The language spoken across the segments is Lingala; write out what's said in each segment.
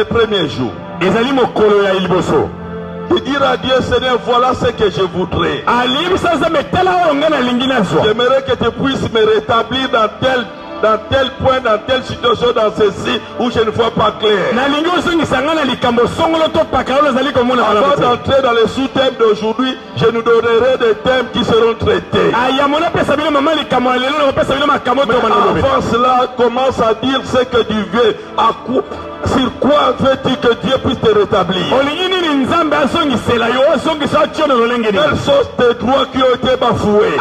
le premier jour. Et ça dit mon colo ya ilboso. De dire à Dieu, Seigneur, voilà ce que je voudrais. J'aimerais que tu puisses me rétablir dans tel point, dans telle situation, dans ceci, où je ne vois pas clair. Avant d'entrer dans les sous-thèmes d'aujourd'hui, je nous donnerai des thèmes qui seront traités. Mais avant cela, commence à dire ce que tu veux. Sur quoi veux-tu que Dieu puisse te rétablir? Quelles sont tes droits qui ont été bafoués?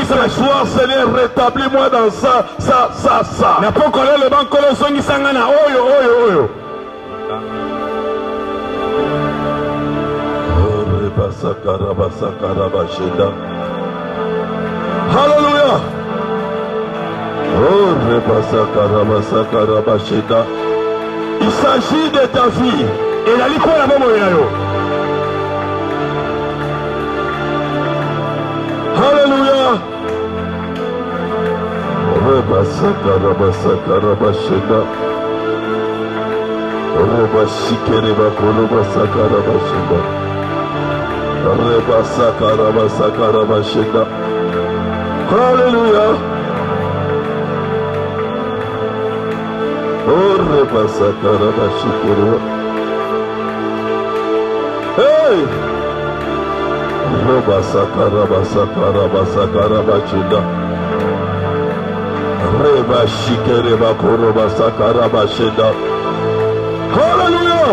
Ce soir, Seigneur, rétablis-moi dans ça. Alléluia. Il s'agit de ta vie. Et la licorne la maman. Alléluia. Alléluia. Hey! Alléluia!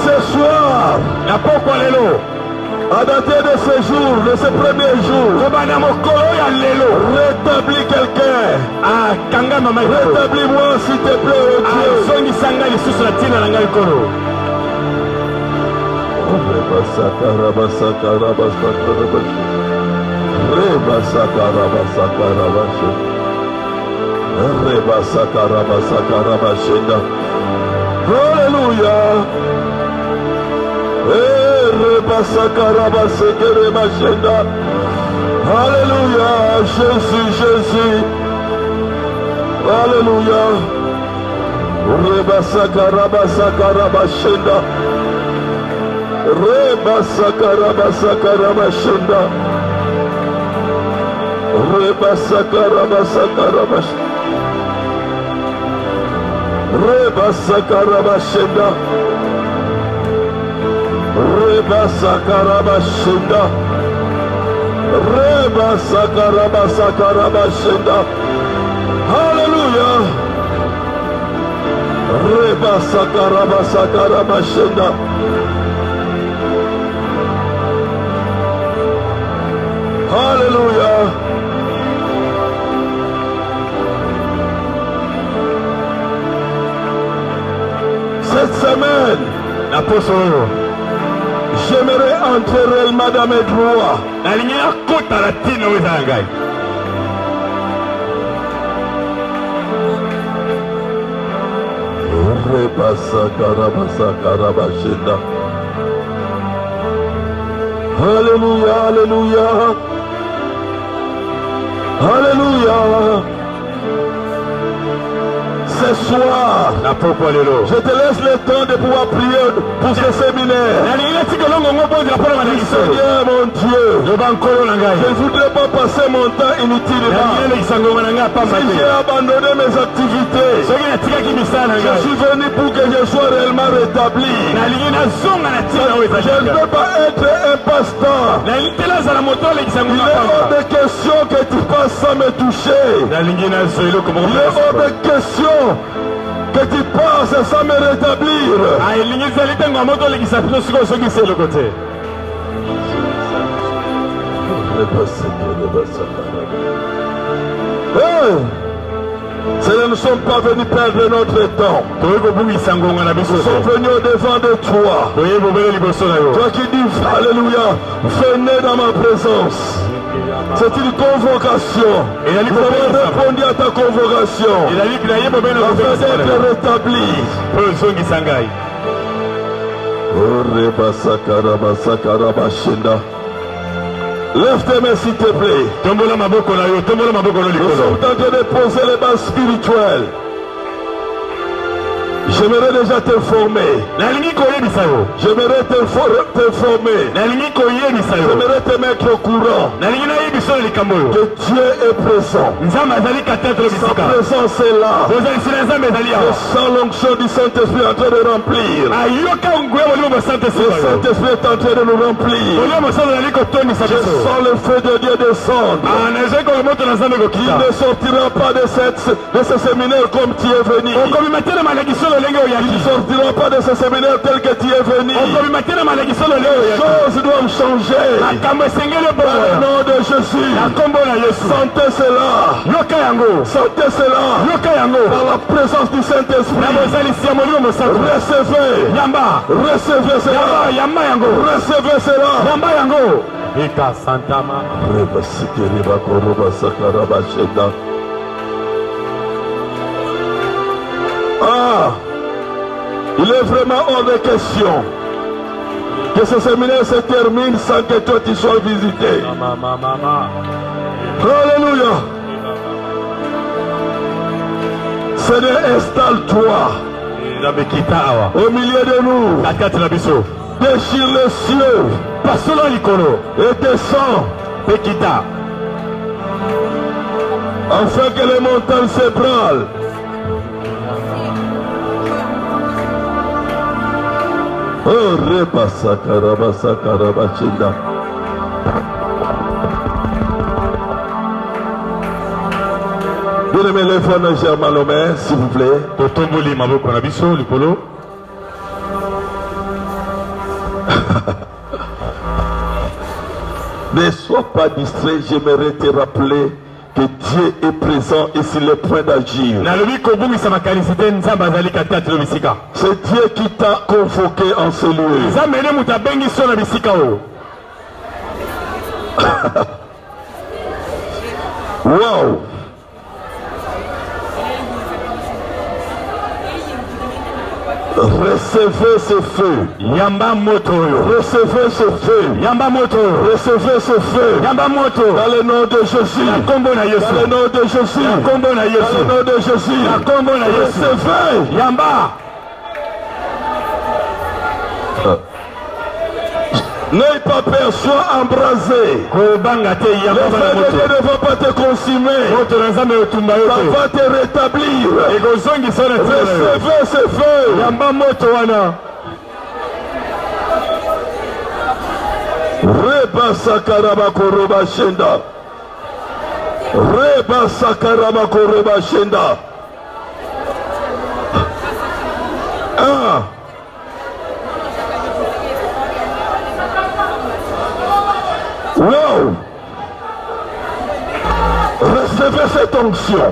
Ce soir, à dater de ce jour, de ce premier jour, rétablis quelqu'un. Rétablis-moi s'il te plaît, oh Dieu. Alléluia. Alléluia, Jésus, Jésus. Alléluia. Alléluia. Alléluia. Cette semaine, j'aimerais entrer réellement dans mes droits. Alléluia, alléluia. Alléluia. Ce soir, je te laisse le temps de pouvoir prier pour ce séminaire. Seigneur mon Dieu, je ne voudrais pas passer mon temps inutilement. Si j'ai abandonné mes activités, je suis venu pour que je sois réellement rétabli. Je ne veux pas être un passe-temps. Il est hors de question que tu passes sans me toucher. Il est hors de question que tu passes sans me rétablir. Hey! Nous ne sommes pas venus perdre notre temps. Nous sommes venus au devant de toi. Toi qui dis alléluia, venez dans ma présence. C'est une convocation. Et nous avons répondu à ta convocation. Afin d'être rétabli. Lève tes mains s'il te plaît. Nous sommes en train de poser les bases spirituelles. J'aimerais déjà t'informer. J'aimerais t'informer. J'aimerais te mettre au courant que Dieu est présent. Sa présence est là. Je sens l'onction du Saint-Esprit en train de remplir. Le Saint-Esprit est en train de nous remplir. Je sens le feu de Dieu descendre. Il ne sortira pas de ce séminaire comme tu es venu. Il ne sortira pas de ce séminaire tel que tu es venu. Les choses doivent changer. Dans le nom de Jésus. Sentez cela. Sentez cela. Par la présence du Saint-Esprit. Recevez. Recevez cela. Recevez cela. Eka Santama. Ah, il est vraiment hors de question que ce séminaire se termine sans que toi tu sois visité. Alléluia. Seigneur, installe-toi au milieu de nous. Déchire les cieux et descends afin que les montagnes s'ébranlent. Oh, Rebasa Karabasa Karabachinda. Bien-aimé, les frères de Germain Lomé, s'il vous plaît. Ne sois pas distrait, j'aimerais te rappeler que Dieu est présent et sur le point d'agir. C'est Dieu qui t'a convoqué en ce lieu. Wow! Recevez ce feu. Yamba moto. Recevez ce feu. Yamba moto. Recevez ce feu. Yamba moto. Dans le nom de Jésus. Dans le nom de Jésus. Dans le nom de Jésus. Recevez. Yamba. N'aie pas peur, sois embrasé. Le feu de Dieu ne va pas te consumer. Ça va te rétablir. Recevez ce feu. Rebasa Karabakoroba Shenda. Rebasa Karabakoroba Shenda. Ah. Wow! Recevez cette onction.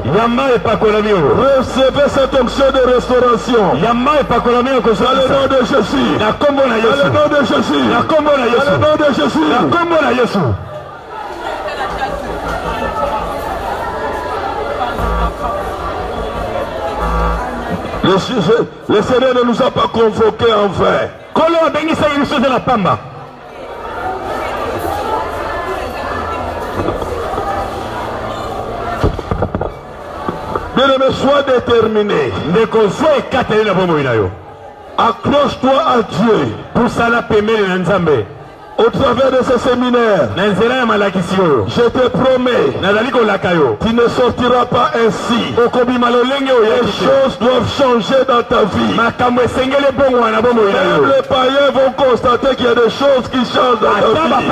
Recevez cette onction de restauration. Dans le nom de Jésus. Dans le nom de Jésus. Dans le nom de Jésus. Le Seigneur ne nous a pas convoqués en vain. Bien-aimé, sois déterminé. Accroche-toi à Dieu. Au travers de ce séminaire, je te promets, tu ne sortiras pas ainsi. Les choses doivent changer dans ta vie. Même les païens vont constater qu'il y a des choses qui changent dans ta vie.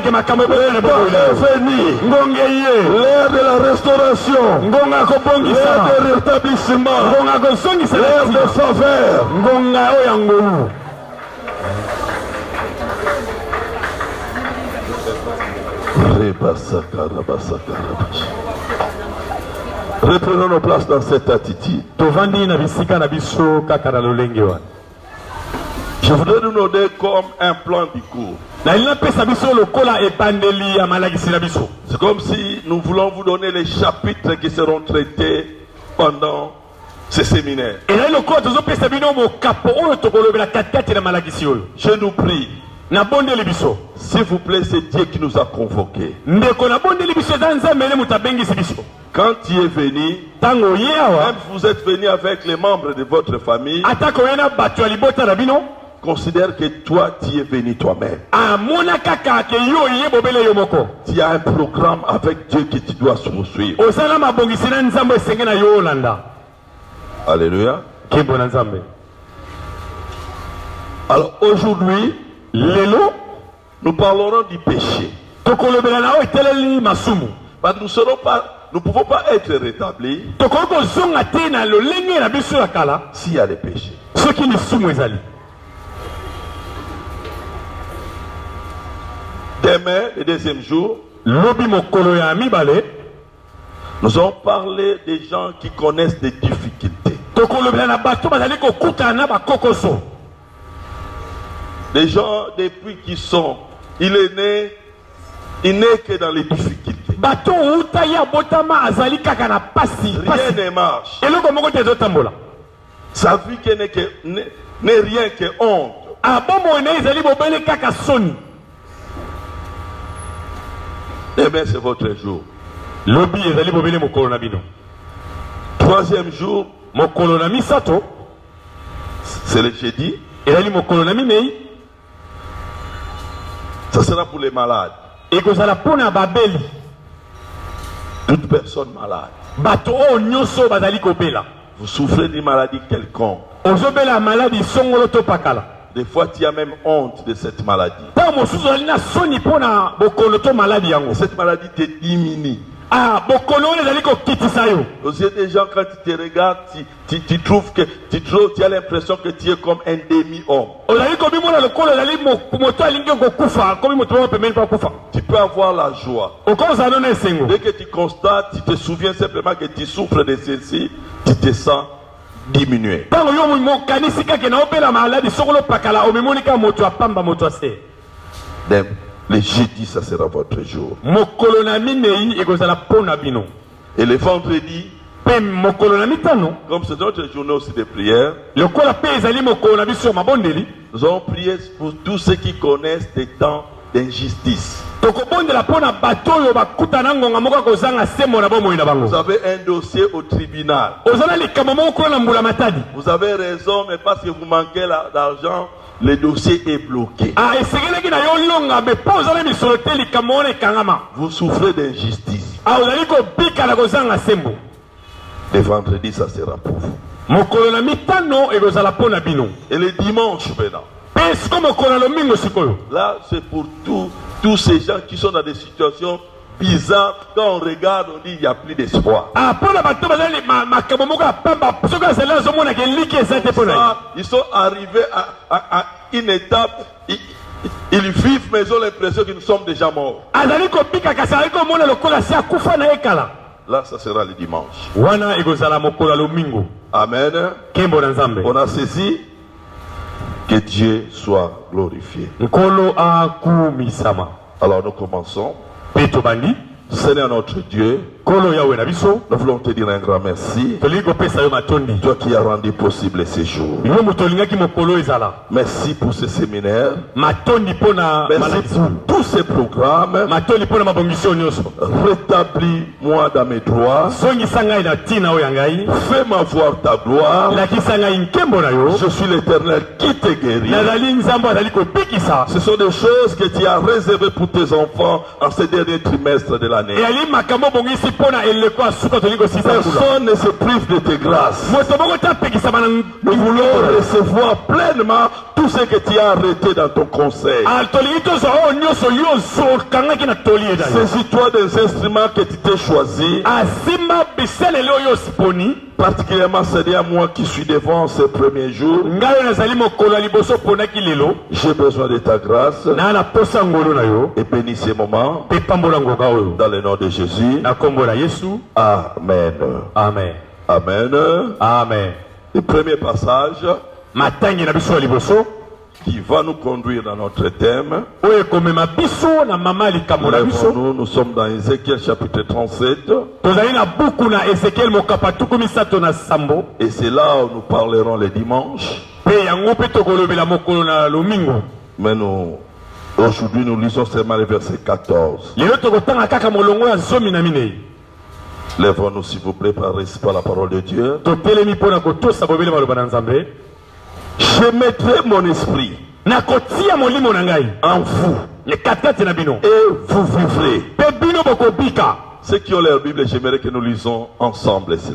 Est venu l'ère de la restauration, l'ère de rétablissement, l'ère de faveur. Reprenons nos places dans cette attitude. Je voudrais nous donner comme un plan du cours. C'est comme si nous voulons vous donner les chapitres qui seront traités pendant ce séminaire. Je nous prie. S'il vous plaît, c'est Dieu qui nous a convoqués. Quand tu es venu, même vous êtes venu avec les membres de votre famille, considère que toi, tu es venu toi-même. Tu as un programme avec Dieu que tu dois poursuivre. Alléluia. Alors aujourd'hui, nous parlerons du péché. Parce que nous ne pouvons pas être rétablis s'il y a des péchés. Demain, le deuxième jour, nous allons parler des gens qui connaissent des difficultés. Des gens, depuis qu'ils sont, il n'est que dans les difficultés. Rien ne marche. Sa vie n'est rien que honte. Eh bien, c'est votre jour. Troisième jour, c'est le jeudi. Ça sera pour les malades. Toute personne malade. Vous souffrez d'une maladie quelconque. Des fois, tu as même honte de cette maladie. Cette maladie te diminue. Aussi, des gens, quand tu te regardes, tu trouves que tu as l'impression que tu es comme un demi-homme. Tu peux avoir la joie. Dès que tu constates, tu te souviens simplement que tu souffres de ceci, tu te sens diminué. Le jeudi, ça sera votre jour. Et le vendredi, comme c'est notre journée aussi de prière, nous allons prier pour tous ceux qui connaissent des temps d'injustice. Vous avez un dossier au tribunal. Vous avez raison, mais parce que vous manquez d'argent, le dossier est bloqué. Vous souffrez d'injustice. Le vendredi, ça sera pour vous. Et le dimanche maintenant. Là, c'est pour tous ces gens qui sont dans des situations bizarres. Quand on regarde, on dit il n'y a plus d'espoir. Ils sont arrivés à une étape. Ils vivent, mais ils ont l'impression que nous sommes déjà morts. Là, ça sera le dimanche. Amen. On a saisi. Que Dieu soit glorifié. Alors nous commençons. Seigneur notre Dieu, nous voulons te dire un grand merci. Toi qui as rendu possible ces jours. Merci pour ce séminaire. Merci pour tous ces programmes. Rétablis-moi dans mes droits. Fais-moi voir ta gloire. Je suis l'Éternel qui te guérit. Ce sont des choses que tu as réservées pour tes enfants en ce dernier trimestre de l'année. Personne ne se prive de tes grâces. Nous voulons recevoir pleinement tout ce que tu as arrêté dans ton conseil. Saisis-toi des instruments que tu t'es choisi. Particulièrement, Seigneur, moi qui suis devant ces premiers jours, j'ai besoin de ta grâce. Et bénis ces moments. Dans le nom de Jésus. Amen. Amen. Amen. Amen. Le premier passage qui va nous conduire dans notre thème. Nous sommes dans Ézéchiel chapitre 37. Et c'est là où nous parlerons le dimanche. Mais aujourd'hui nous lisons seulement le verset 14. Lèvons-nous s'il vous plaît par la parole de Dieu. Je mettrai mon esprit en vous et vous vivrez. Ceux qui ont leur Bible, j'aimerais que nous lisons ensemble. Ézéchiel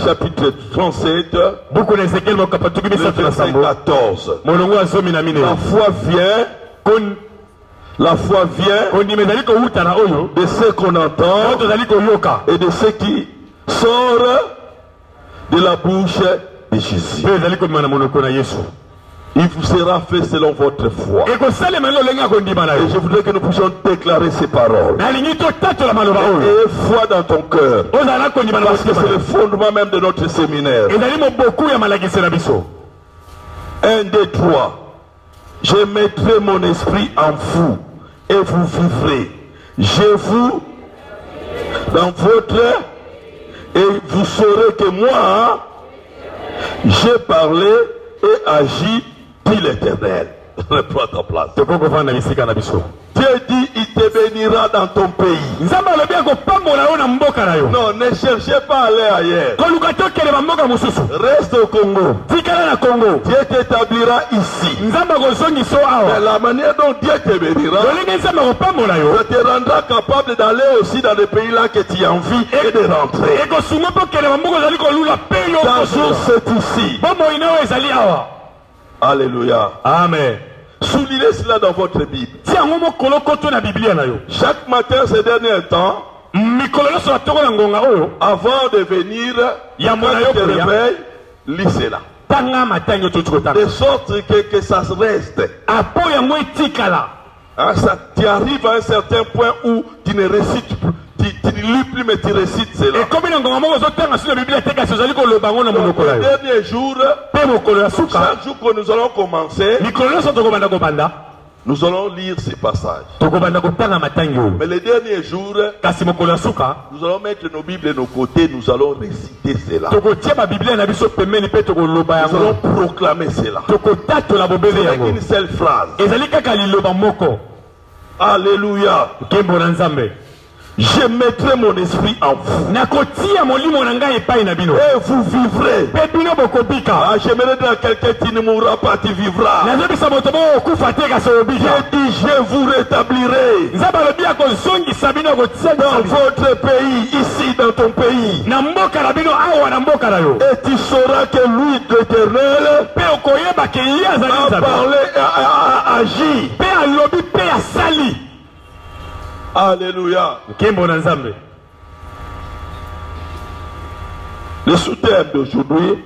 chapitre 37, verset 14. La foi vient de ce qu'on entend et de ce qui sort de la bouche de Jésus. Il vous sera fait selon votre foi. Et je voudrais que nous puissions déclarer ces paroles. Et foi dans ton cœur. Parce que c'est le fondement même de notre séminaire. 1, 2, 3. Je mettrai mon esprit en vous et vous vivrez. Je vous dans votre et vous saurez que moi j'ai parlé et agi, dit l'Éternel. Reprends ta place. Dieu dit il te bénira dans ton pays. Non, ne cherchez pas à aller ailleurs. Reste au Congo. Dieu t'établira ici. Mais la manière dont Dieu te bénira, ça te rendra capable d'aller aussi dans les pays là que tu as envie et de rentrer. Ta jour c'est ici. Alléluia. Amen. Soulignez cela dans votre Bible. Chaque matin ces derniers temps, avant de venir, quand tu te réveilles, lis cela. De sorte que ça reste. Tu arrives à un certain point où tu ne récites plus. Tu ne lis plus mais tu récites cela. Le dernier jour, chaque jour que nous allons commencer, nous allons lire ces passages. Mais les derniers jours, nous allons mettre nos Bibles de nos côtés, nous allons réciter cela. Nous allons proclamer cela. Avec une seule phrase. Alléluia. Je mettrai mon esprit en vous. Et vous vivrez. J'aimerais dire à quelqu'un qui ne mourra pas, tu vivras. Je dis, je vous rétablirai. Dans votre pays, ici dans ton pays. Et tu sauras que lui, l'Éternel, a parlé, a agi. Alléluia. Le sous-thème d'aujourd'hui,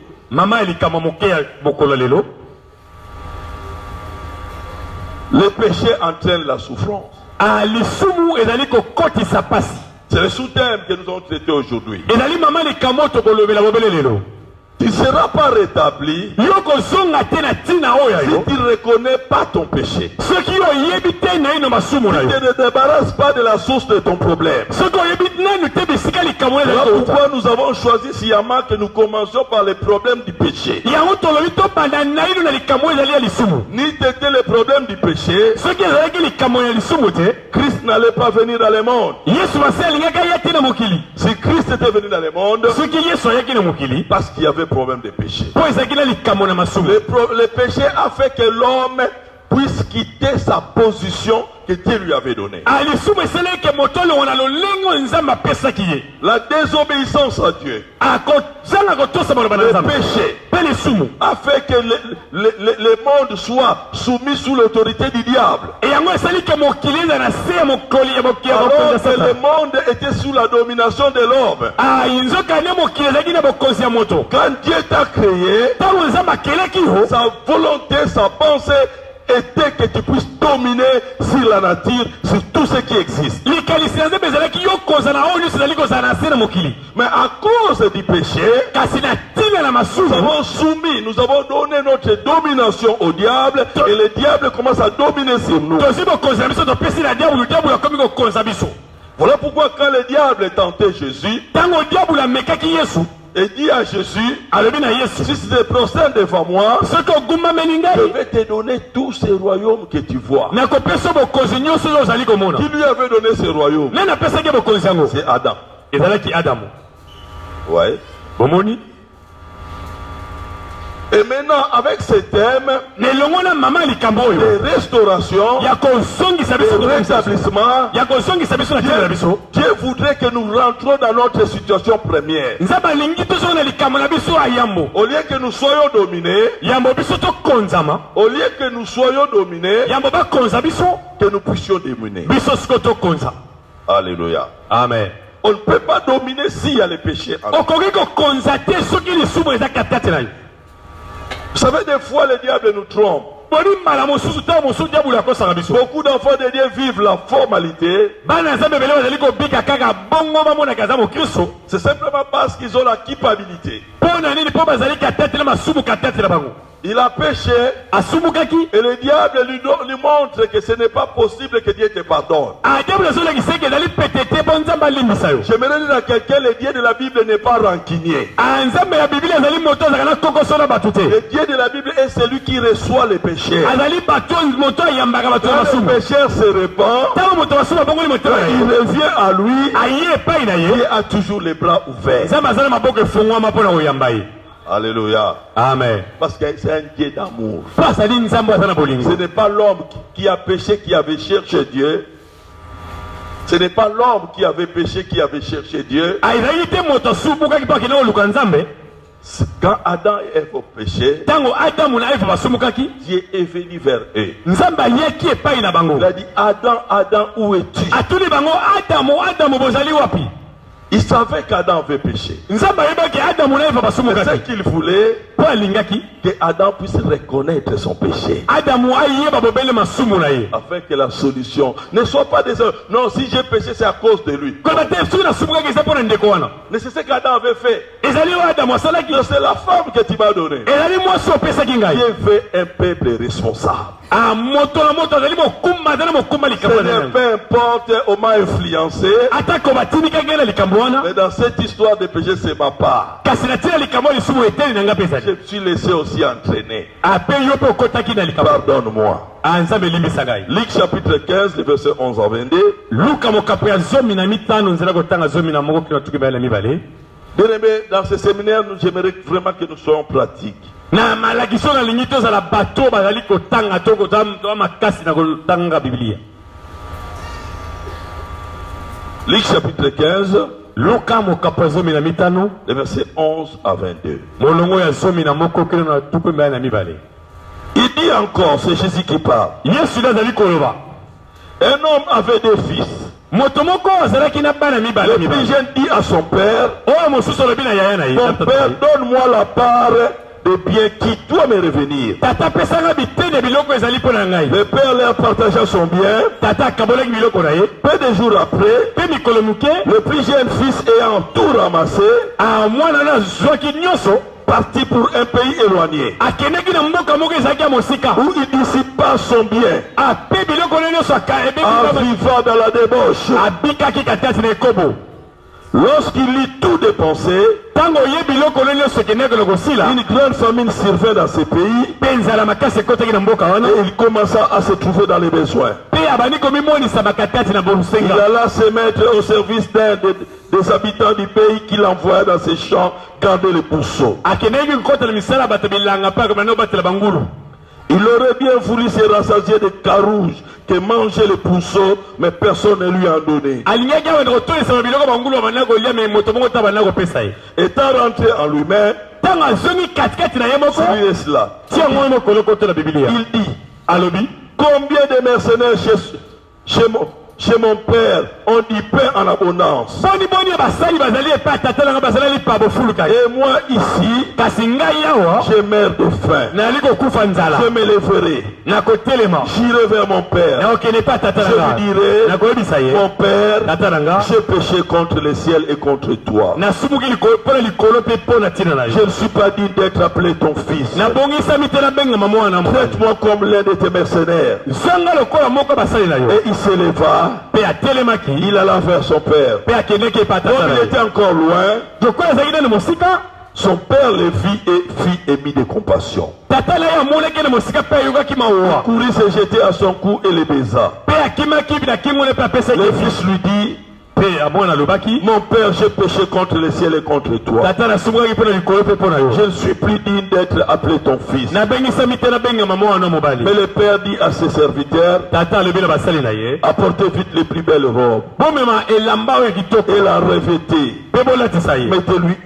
le péché entraîne la souffrance. C'est le sous-thème que nous allons traiter aujourd'hui. Tu ne seras pas rétabli si tu ne reconnais pas ton péché. Si tu ne te débarrasses pas de la source de ton problème. Voilà pourquoi nous avons choisi sciemment que nous commencions par les problèmes du péché. Ni t'étais le problème du péché, Christ n'allait pas venir dans le monde. Si Christ était venu dans le monde, parce qu'il y avait problème de péché. Le péché a fait que l'homme puisse quitter sa position que Dieu lui avait donnée. La désobéissance à Dieu, le péché, a fait que le monde soit soumis sous l'autorité du diable. Alors que le monde était sous la domination de l'homme. Quand Dieu t'a créé, sa volonté, sa pensée était que tu puisses dominer sur la nature, sur tout ce qui existe. Mais à cause du péché, nous avons soumis, nous avons donné notre domination au diable et le diable commence à dominer sur nous. Voilà pourquoi quand le diable tentait Jésus, Et dit à Jésus, alobi na Yesu, si tu te prosternes devant moi, soki ogumameli je ngai vais te donner tous ces royaumes que tu vois. nakopesa bokonzi nyonso oyo ozali komona. Qui lui avait donné ces royaumes? nani apesaki bokonzi yango? C'est Adam. ezalaki Adamu. Ouais. bomoni. Et maintenant, avec ce thème nelongo na mama likambo oyo de restauration, ya kozongisa biso de rétablissement, ya kozongisa biso na tina na biso, Dieu voudrait que nous rentrons dans notre situation première. nzambe alingi tozonga na likambo na biso ya yambo. Au lieu que nous soyons dominés, yambo biso tokonzama, au lieu que nous soyons dominés, yambo bakonza biso, que nous puissions dominer. biso siko tokonza. Alléluia. Amen. On ne peut pas dominer s'il y a les péchés en nous. okoki kokonza te soki lisumu eza katikati na yo. Vous savez, des fois, le diable nous trompe. boli mbala mosusu ntango mosusu diabolo akosaka biso. Beaucoup d'enfants de Dieu vivent la formalité. bana nzambe ebele bazali kobika kaka bongo bamonaka aza mokristo. C'est simplement parce qu'ils ont la culpabilité. mpo na nini? mpo bazali katete na masumu katete na bango. Il a péché asumukaki et le diable lui montre que ce n'est pas possible que Dieu te pardonne. diabolo azolakisaki ezali pete te mpo nzambe alimbisa yo. J'aimerais dire à quelqu'un, le Dieu de la Bible n'est pas rancunier. nzambe ya biblia azali moto azalaka na kokoso na bato te. Le Dieu de la Bible est celui qui reçoit les péchés. azali bato moto ayambaka bato na Quand le masumu. pécheur se répand, ntango moto masumu abongoli motema na il ye, revient à lui. aye epai na ye, Dieu a toujours les bras ouverts. nzambe aza na maboko efungwama mpo na koyamba ye. Alléluia. Amen. Parce que c'est un Dieu d'amour. mpo azali nzambe aza na Ce bolingo. n'est pas l'homme qui a péché qui avait cherché Dieu. Ce n'est pas l'homme qui avait péché qui avait cherché Dieu. ezali te moto asumukaki mpo akende koluka nzambe. Quand Adam et Ève ont péché, ntango adamu na eva basumukaki, Dieu est venu vers eux. nzambe ayeki epai na bango, Il a dit, Adam, Adam, où es-tu? atuni bango, adamu bozali wapi? Il savait qu'Adam avait péché. nzambe ayebaki adamu na eva C'est ce basumukaki qu'il voulait, mpo alingaki que Adam puisse reconnaître son péché. adamu ayeba bobele masumu na ye, Afin que la solution ne soit pas des... Non, si j'ai péché, c'est à cause de lui. koloba te soki nasumukaki eza mpo na ndeko wana. Mais c'est ce qu'Adam avait fait. ezali oyo adamu asalaki, Non, c'est la femme que tu m'as donnée. ezali mwasi opesaki ngai. Dieu veut un peuple responsable. moto na moto azali mokumba, azali mokumba likambo Ce n'est peu importe on m'a influencé, atako batinikaki ngai na likambo wana, mais dans cette histoire de péché, c'est ma part. kasi natina likambo lisumu eteli na ngai mpe Je ezali. me suis laissé aussi entraîner. ape yo mpe okotaki na likambo. Pardonne-moi. nzambe elimbisa ngai. Luc chapitre 15, le verset 11 à 22. luka mokapo ya 15 nzela kotanga 11 kino tuki bayala mibale. Bien-aimés, dans ce séminaire, j'aimerais vraiment que nous soyons pratiques. na malakiso nalingi tozala bato bazali kotanga to kozala makasi na kotanga biblia. Luc chapitre 15, luka mokapo ya 15 le verset 11 à 22. molongo ya 11 kino na tuku bayala mibale. Il dit encore, c'est Jésus qui parle. yesu nde azali koloba. Un homme avait deux fils. moto moko azalaki na bana mibale Le plus jeune dit à son père, oyo mosusu alobi na yaya na ye, mon père, donne-moi la part de bien qui doit me revenir. tata pesanga bitene biloko ezali mpo na ngai. Le père leur partagea son bien. tata akabolaki biloko na ye. Peu de jours après, mpe mikolo moke le plus jeune fils ayant tout ramassé, mwana na azwaki nyonso partit pour un pays éloigné, akendeki na mboka moko ezalaki ya mosika, où il dissipa son bien, ape biloko na nyonso en vivant dans la débauche. abikaki katikati na ekobo. Lorsqu'il eut tout dépensé, ntango oye biloko na nyonso ekendeki na kosila, une grande famine survint dans ce pays, mpe nzala makasi ekotaki na mboka wana, et il commença à se trouver dans les besoins. mpe abandi komimonisa bakatikati na Il bosenga. alla se mettre au service d'un des habitants du pays qu'il envoya dans ses champs garder les pourceaux. akendeki kokotela misala bato bilanga mpe akomanda kobatela bangulu. Il aurait bien voulu se rassasier de carouges que mangeaient les pourceaux, mais personne ne lui en donnait. alingaki awenda kotolesama biloko bangulu abanda kolia, me moto moko ta banda kopesa ye. Étant rentré en lui-même, ntango azongi katikati na ye moko, celui cela, tiango ye mokolo kotola bibilia, il dit, alobi combien de mercenaires chez mon père ont du pain en abondance, boni basali bazali epai tata nanga bazali lipa bofuluka ye. et moi ici, kasi ngai awa je meurs de faim. nali kokufa nzala, Je me lèverai, na kotelema, j'irai vers mon père, na kokende epai tata je nanga, lui dirai, na koyebisa ye, mon père, tata nanga j'ai péché contre le ciel et contre toi. nasumuki mpo na likolo mpe mpo na ntina na Je ye, ne suis pas digne d'être appelé ton fils. nabongisami te nabengama mwana mobali. Traite-moi comme l'un de tes mercenaires. zanga lokola moko basali na yo. Et il s'éleva pe atelemaki il alla vers son père. pe akendeki pa tata Comme na il ye était encore loin, lokola ezalaki na mosika son père le vit et fit émis de compassion. tata na ye amonaki na mosika pe ayokaki mawa Courut se jeter à son cou et le baisa. pe akimaki na kimona pe apesaki Le fils lui dit, pe amona alobaki mon père, j'ai péché contre le ciel et contre toi. tata nasungaki mpo na likolo mpe mpo na yo Je ne suis plus digne d'être appelé ton fils. nabengisami te nabengama mwana mobali Mais le père dit à ses serviteurs, tata alobi na basali na ye apportez vite les plus belles robes bomema elamba oyo ya kitoko et la revêtez. mpe bolatisa ye Mettez-lui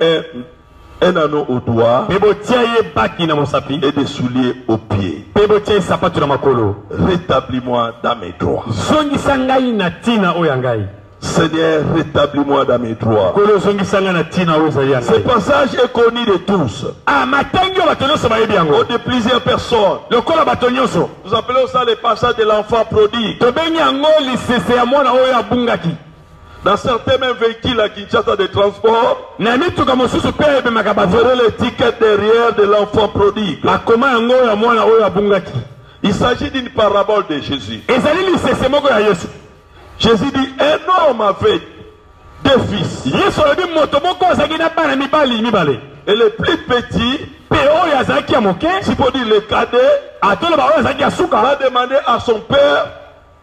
un anneau au doigt mpe botia ye baki na mosapi et des souliers aux pieds. mpe botia ye sapatu na makolo Rétablis-moi dans mes droits. zongisa ngai na ntina oyo ya ngai Seigneur, rétablis-moi dans mes droits. kolo ozongisa ngai na ntina oyo ezali ya Ce ngai passage est connu de tous, matangi oyo bato nyonso bayebi yango de plusieurs personnes. lokola bato nyonso Nous appelons ça le passage de l'enfant prodigue. tobengi yango lisese ya mwana oyo abungaki Dans certains mêmes véhicules à Kinshasa de transport, na mituka mosusu mpe ebemaka vous bato verrez l'étiquette derrière de l'enfant prodigue. bakoma yango ya mwana oyo abungaki Il s'agit d'une parabole de Jésus. ezali lisese moko ya yesu Jésus dit, un homme avait deux fils. yesu alobi moto moko azalaki na bana mibale Et le plus petit, mpe oyo azalaki ya moke s'il faut dire le cadet, atoloba oyo azalaki ya suka va demander à son père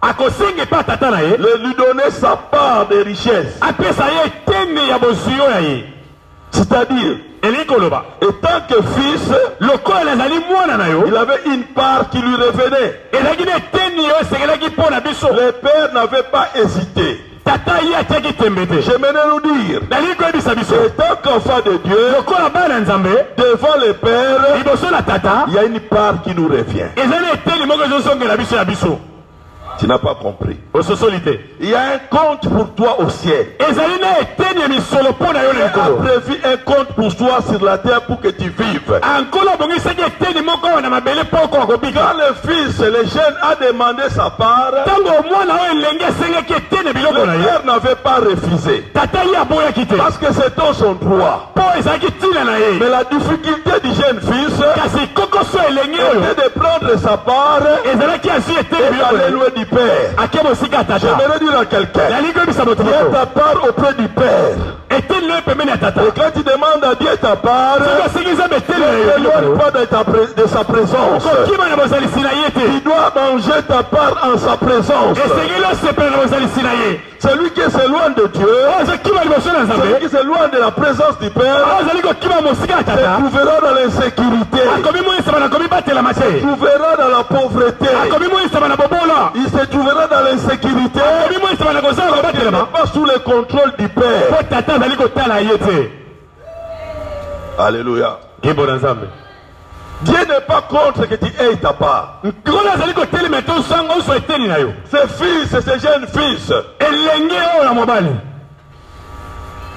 akosenga mpe atata na ye de lui donner sa part de richesse. apesa ye eteni ya bozwi oyo ya ye C'est-à-dire, elingi koloba étant que fils, lokola nazali mwana na yo il avait une part qui lui revenait. ezalaki na eteni oyo esengelaki mpo na biso Le père n'avait pas hésité. tata ye atiaki tembe te J'aimerais nous dire, nalingi koyebisa biso étant qu'enfant de Dieu, lokola bana nzambe devant le père, liboso na tata il y a une part qui nous revient. ezali na eteni moko ezosongela biso ya biso Tu n'as pas compris. ososoli te Il y a un compte pour toi au ciel. ezali na eteni ya misolo mpo na yo na Il a likolo prévu un compte pour toi sur la terre pour que tu vives. ankolo abongisaki eteni moko oyo na mabele mpo okoka kobika Quand le fils, le jeune, a demandé sa part, ntango omwana oyo elenge asengaki eteni ya biloko na le ye père n'avait pas refusé. tata ye aboyaki te Parce que c'était son droit. mpo ezalaki ntina na ye Mais la difficulté du jeune fils kasi kokoso elenge oyo était de prendre sa part ezalaki azwi eteni ya et biloko na d'aller ye loin du père. ake mosika ya tata J'aimerais dire à quelqu'un, nalingi koyebisa moto il y a moko ta part auprès du père. eteni na yo pembeni ya tata Et quand tu demandes à Dieu ta part, soki asengi nzambe eteni na ne yo t'éloigne pas de sa présence. kokima na bozalisi na ye te Tu dois manger ta part en sa présence. esengeli osepela na bozalisi na ye Celui qui s'éloigne de Dieu, oyo ozokima liboso na celui nzambe qui s'éloigne de la présence du Père, oyo ozali kokima mosika ya se tata trouvera dans l'insécurité, akomi moyisama na komi batelama te trouvera dans la pauvreté, akomi moyisama na bobola il se trouvera dans l'insécurité, akomi moyisama na kozala kobatelema pas sous le contrôle du Père. mpo tata azali kotala ye te Alléluia. kimbo na nzambe Dieu n'est pas contre que tu aies ta part. nkolo azali kotelema te osanga oso eteni na yo Ces fils, ces jeunes fils, elenge oyo ya mobali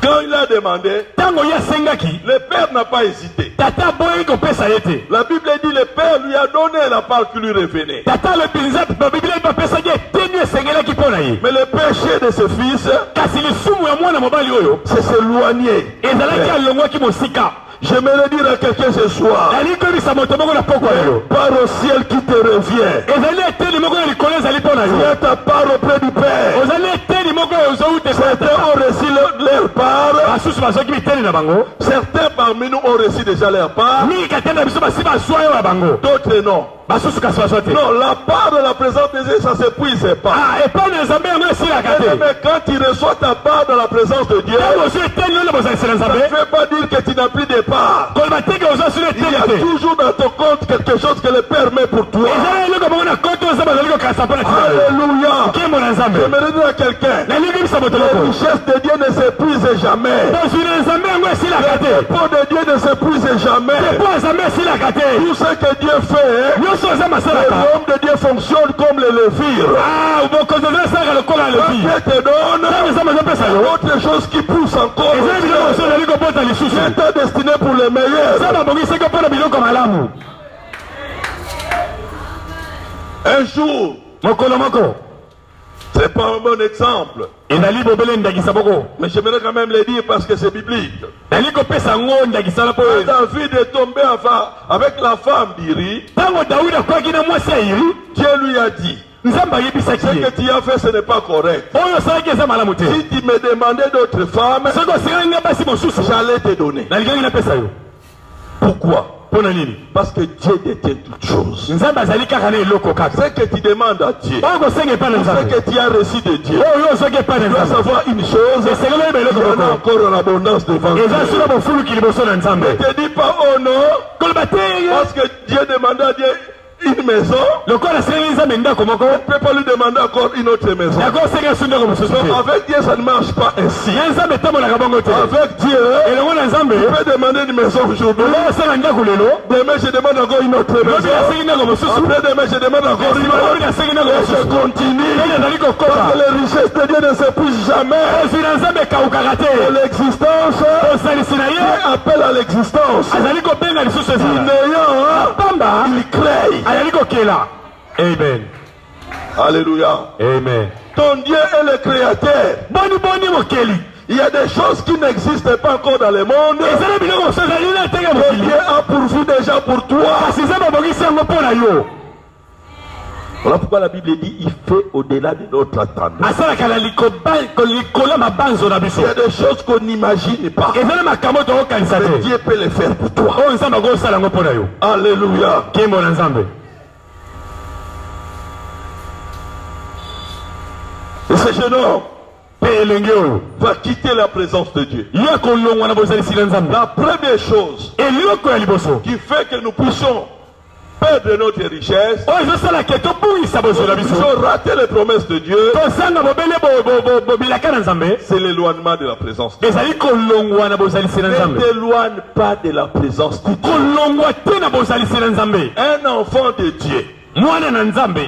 quand il a demandé, ntango ye asengaki le Père n'a pas hésité. tata aboyaki kopesa ye te La Bible dit le Père lui a donné la part qui lui revenait. tata alobi babiblia bapesaki eteni esengelaki mpo na ye Mais le péché de ce fils, kasi lisumu ya mwana mobali oyo c'est s'éloigner. ezalaki alongwaki mosika J'aimerais dire à quelqu'un ce soir, nalingi koyebisa moto moko na poko na yo part au ciel qui te revient. ezali eteni moko ya likolo ezali mpo na Il y yo a ta part auprès du Père. ozali eteni moko oyo ozowute Certains ont reçu leur part. basusu bazwaki biteni na bango Certains parmi nous ont reçu déjà leur part. mingi kateni na biso basi bazwa oyo ya bango D'autres non. basusu kasi bazwa te Non, la part de la présence de Dieu, ça s'épuise pas. epai na nzambe yango esilaka te Mais quand tu reçois ta part de la présence de Dieu, ntango ozwi eteni oyo na bozalisi na ça nzambe ne veut pas dire que tu n'as plus de part. koloba teke ozwa solo Il y eteni a te toujours dans ton compte quelque chose que le Père met pour toi. ezala eloko moko na koto oza bazali kokasa mpo na tina yo Alléluia. kimbo na nzambe J'aimerais dire à quelqu'un, nalingi bisa moto la moko richesse de Dieu ne s'épuise jamais. bozwi na nzambe yango esilaka te Le pot de Dieu ne s'épuise jamais. mpo ya nzambe esilaka te Tout ce que Dieu fait, nyonso oza le masalaka royaume de Dieu fonctionne comme le levire. bokonzi oza esalaka lokola Quand levi Dieu te donne, ntango eza bazopesa yo autre chose qui pousse encore. ezali biloko mosusu ezali kobota lisusu Dieu t'a destiné pour le meilleur. eza babongisaki mpo na biloko malamu Un jour, mokolo moko c'est pas un bon exemple, ezali bobele ndakisa moko mais j'aimerais quand même le dire parce que c'est biblique. nali kopesa yango ndakisala mpo Quand David est tombé enfin avec la femme d'Iri, ntango dawidi akwaki na mwasi ya iri Dieu lui a dit, Ce que tu as fait, ce n'est pas correct. Si tu me demandais d'autres femmes, j'allais te donner. Pourquoi? Parce que Dieu détient toutes choses. Ce que tu demandes à Dieu, ce que tu as reçu de Dieu, tu dois savoir une chose, il y en a encore en abondance devant Dieu. Ne te dis pas oh non, parce que Dieu demandait à Dieu une maison, on ne peut pas lui demander encore une autre maison. Donc avec Dieu ça ne marche pas ainsi. Avec Dieu, tu peux demander une maison aujourd'hui. Demain je demande encore une autre maison. Après demain je demande encore une autre. Et je continue. Parce que les richesses de Dieu ne s'épuisent jamais. Et l'existence, Dieu appelle à l'existence. Il crée. Amen. Alléluia. Amen. Ton Dieu est le créateur. Il y a des choses qui n'existent pas encore dans le monde. Que Dieu a pourvu déjà pour toi. Voilà pourquoi la Bible dit il fait au-delà de notre attente. Il y a des choses qu'on n'imagine pas. Mais Dieu peut les faire pour toi. Alléluia. Et ce jeune homme va quitter la présence de Dieu. La première chose qui fait que nous puissions perdre notre richesse, nous puissions rater les promesses de Dieu, c'est l'éloignement de la présence de Dieu. Ne t'éloigne pas de la présence de Dieu. Un enfant de Dieu. Vous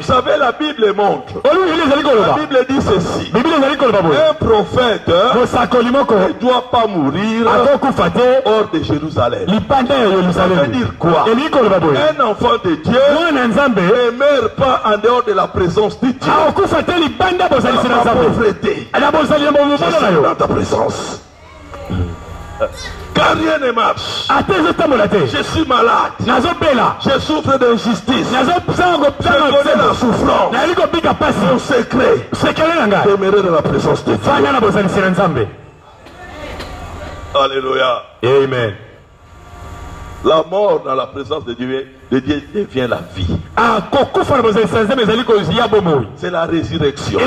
savez, la Bible montre. La Bible dit ceci. Un prophète ne doit pas mourir hors de Jérusalem. Ça veut dire quoi? Un enfant de Dieu ne meurt pas en dehors de la présence de Dieu. Dans la pauvreté, je suis dans ta présence. Car rien ne marche. Je suis malade. Je souffre d'injustice. Je connais la souffrance. Mon secret, demeurer dans la présence de Dieu. Alléluia. Amen. La mort dans la présence de Dieu devient la vie. C'est la résurrection.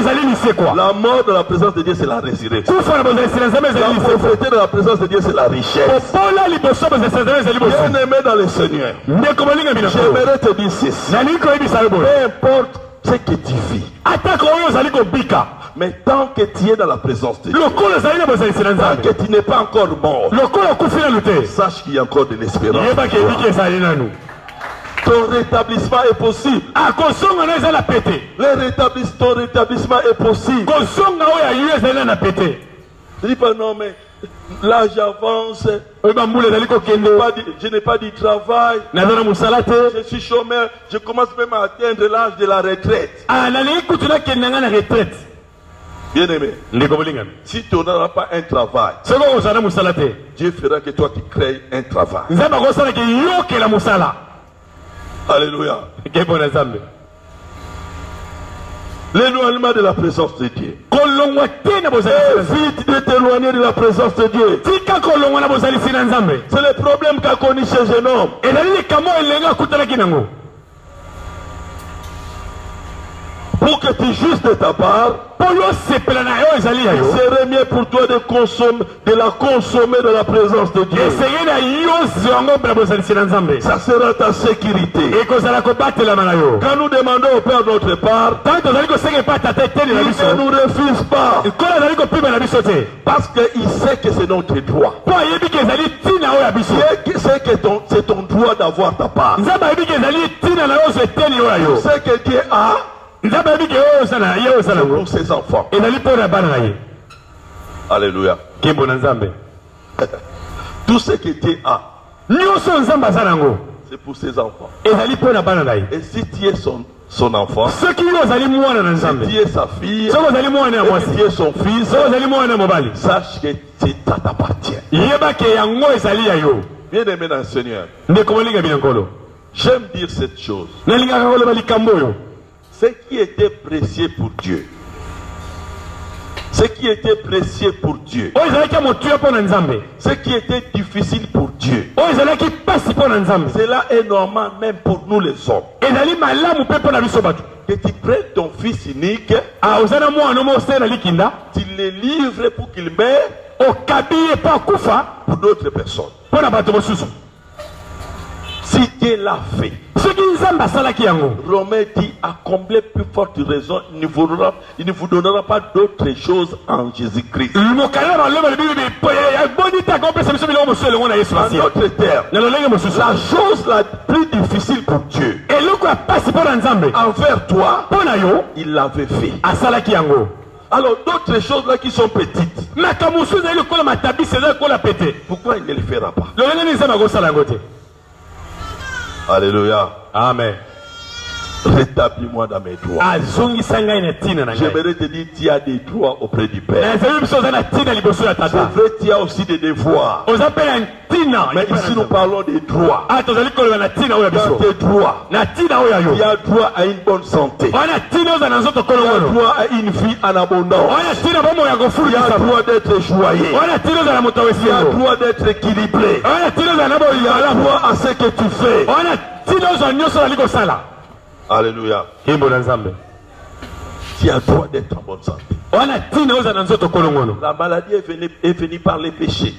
La mort dans la présence de Dieu, c'est la résurrection. La pauvreté dans la présence de Dieu, c'est la richesse. Bien-aimé dans le Seigneur, j'aimerais te dire ceci. Peu importe ce que tu vis, mais tant que tu es dans la présence de Dieu, tant que tu n'es pas encore mort, sache qu'il y a encore de l'espérance. Ton rétablissement est possible. Ton rétablissement est possible. Je dis pas non, mais là j'avance. Je n'ai pas du travail. Je suis chômeur. Je commence même à atteindre l'âge de la retraite. Bien aimé, si tu n'auras pas un travail, Dieu fera que toi tu crées un travail. Alléluia. L'éloignement de la présence de Dieu. Évite de t'éloigner de la présence de Dieu. C'est le problème qu'a connu ce jeune homme. Pour que tu justes de ta part, il serait mieux pour toi de la consommer de la présence de Dieu. Ça sera ta sécurité. Quand nous demandons au Père notre part, il ne nous refuse pas. Parce qu'il sait que c'est notre droit. Il sait que c'est ton droit d'avoir ta part. Il sait que Dieu a pour ses enfants. Alléluia. Tout ce que Dieu a, c'est pour ses enfants. Et si tu es son enfant, si tu es sa fille, et si tu es son fils, sache que ça t'appartient. Bien aimé dans le Seigneur, j'aime dire cette chose. ce qui était précieux pour Dieu. Ce qui était précieux pour Dieu. Ce qui était difficile pour Dieu. Cela est normal même pour nous les hommes. Que tu prennes ton fils unique, tu le livres pour qu'il meure pour d'autres personnes. Si Dieu l'a fait, Romain dit à combler plus forte raison, il ne vous donnera pas d'autres choses en Jésus-Christ. En d'autres termes, la chose la plus difficile pour Dieu, envers toi, il l'avait fait. Alors d'autres choses là qui sont petites, pourquoi il ne le fera pas? Alléluia. Amen. Rétablis-moi dans mes droits. J'aimerais te dire, tu as des droits auprès du Père. C'est vrai, tu as aussi des devoirs. Mais ici nous parlons des droits. Dans tes droits, tu as droit à une bonne santé. Tu as droit à une vie en abondance. Tu as droit d'être joyeux. Tu as droit d'être équilibré. Tu as droit à ce que tu fais. Alléluia. Tu as droit d'être en bonne santé. La maladie est venue par les péchés.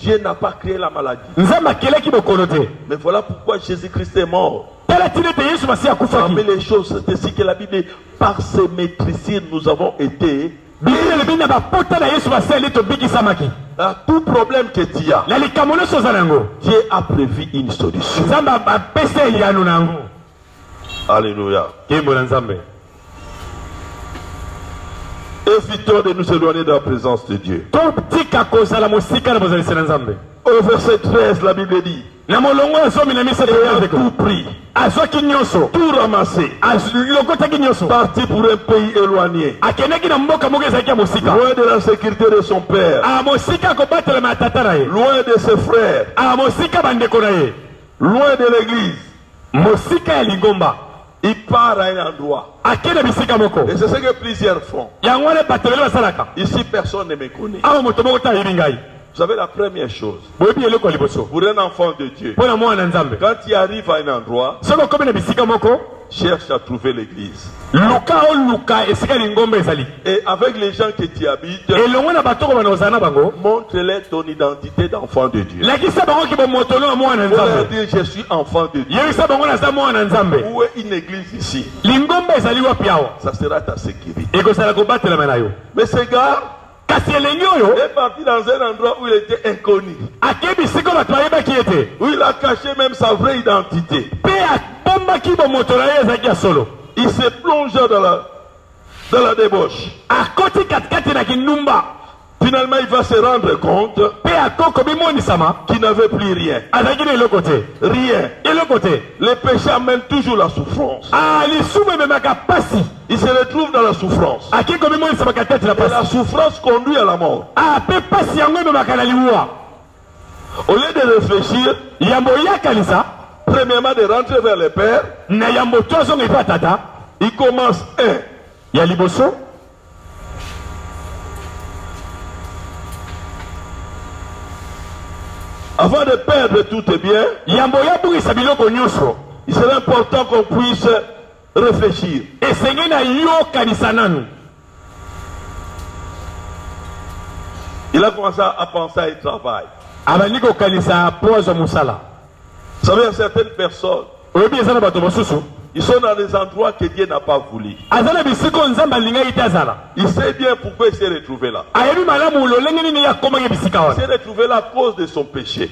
Dieu n'a pas créé la maladie. Mais voilà pourquoi Jésus-Christ est mort. Parmi les choses, c'est ainsi que la Bible dit, par ses maîtrisures nous avons été. À tout problème que tu as, Dieu a prévu une solution. Alléluia. Évitons de nous éloigner de la présence de Dieu. Au verset 13, la Bible dit, et à tout prix, tout ramasser, parti pour un pays éloigné, loin de la sécurité de son père, loin de ses frères, loin de l'église. Il part à un endroit. Et c'est ce que plusieurs font. Ici, personne ne me connaît. Vous savez la première chose, pour un enfant de Dieu, quand il arrive à un endroit, cherche à trouver l'église. Et avec les gens que tu habites, montre-leur ton identité d'enfant de Dieu. Pour leur dire, je suis enfant de Dieu. Où est une église ici? Ça sera ta sécurité. Mais ce gars est parti dans un endroit où il était inconnu, où il a caché même sa vraie identité. Il se plonge dans la débauche. Finalement, il va se rendre compte qu'il n'avait plus rien. Rien. Le péché amène toujours la souffrance. Il se retrouve dans la souffrance. Et la souffrance conduit à la mort. Au lieu de réfléchir, premièrement de rentrer vers le Père, il commence avant de perdre tout est bien, il serait important qu'on puisse réfléchir. Il a commencé à penser à un travail. Vous savez, il y a certaines personnes, ils sont dans des endroits que Dieu n'a pas voulu. Il sait bien pourquoi il s'est retrouvé là. Il s'est retrouvé là à cause de son péché.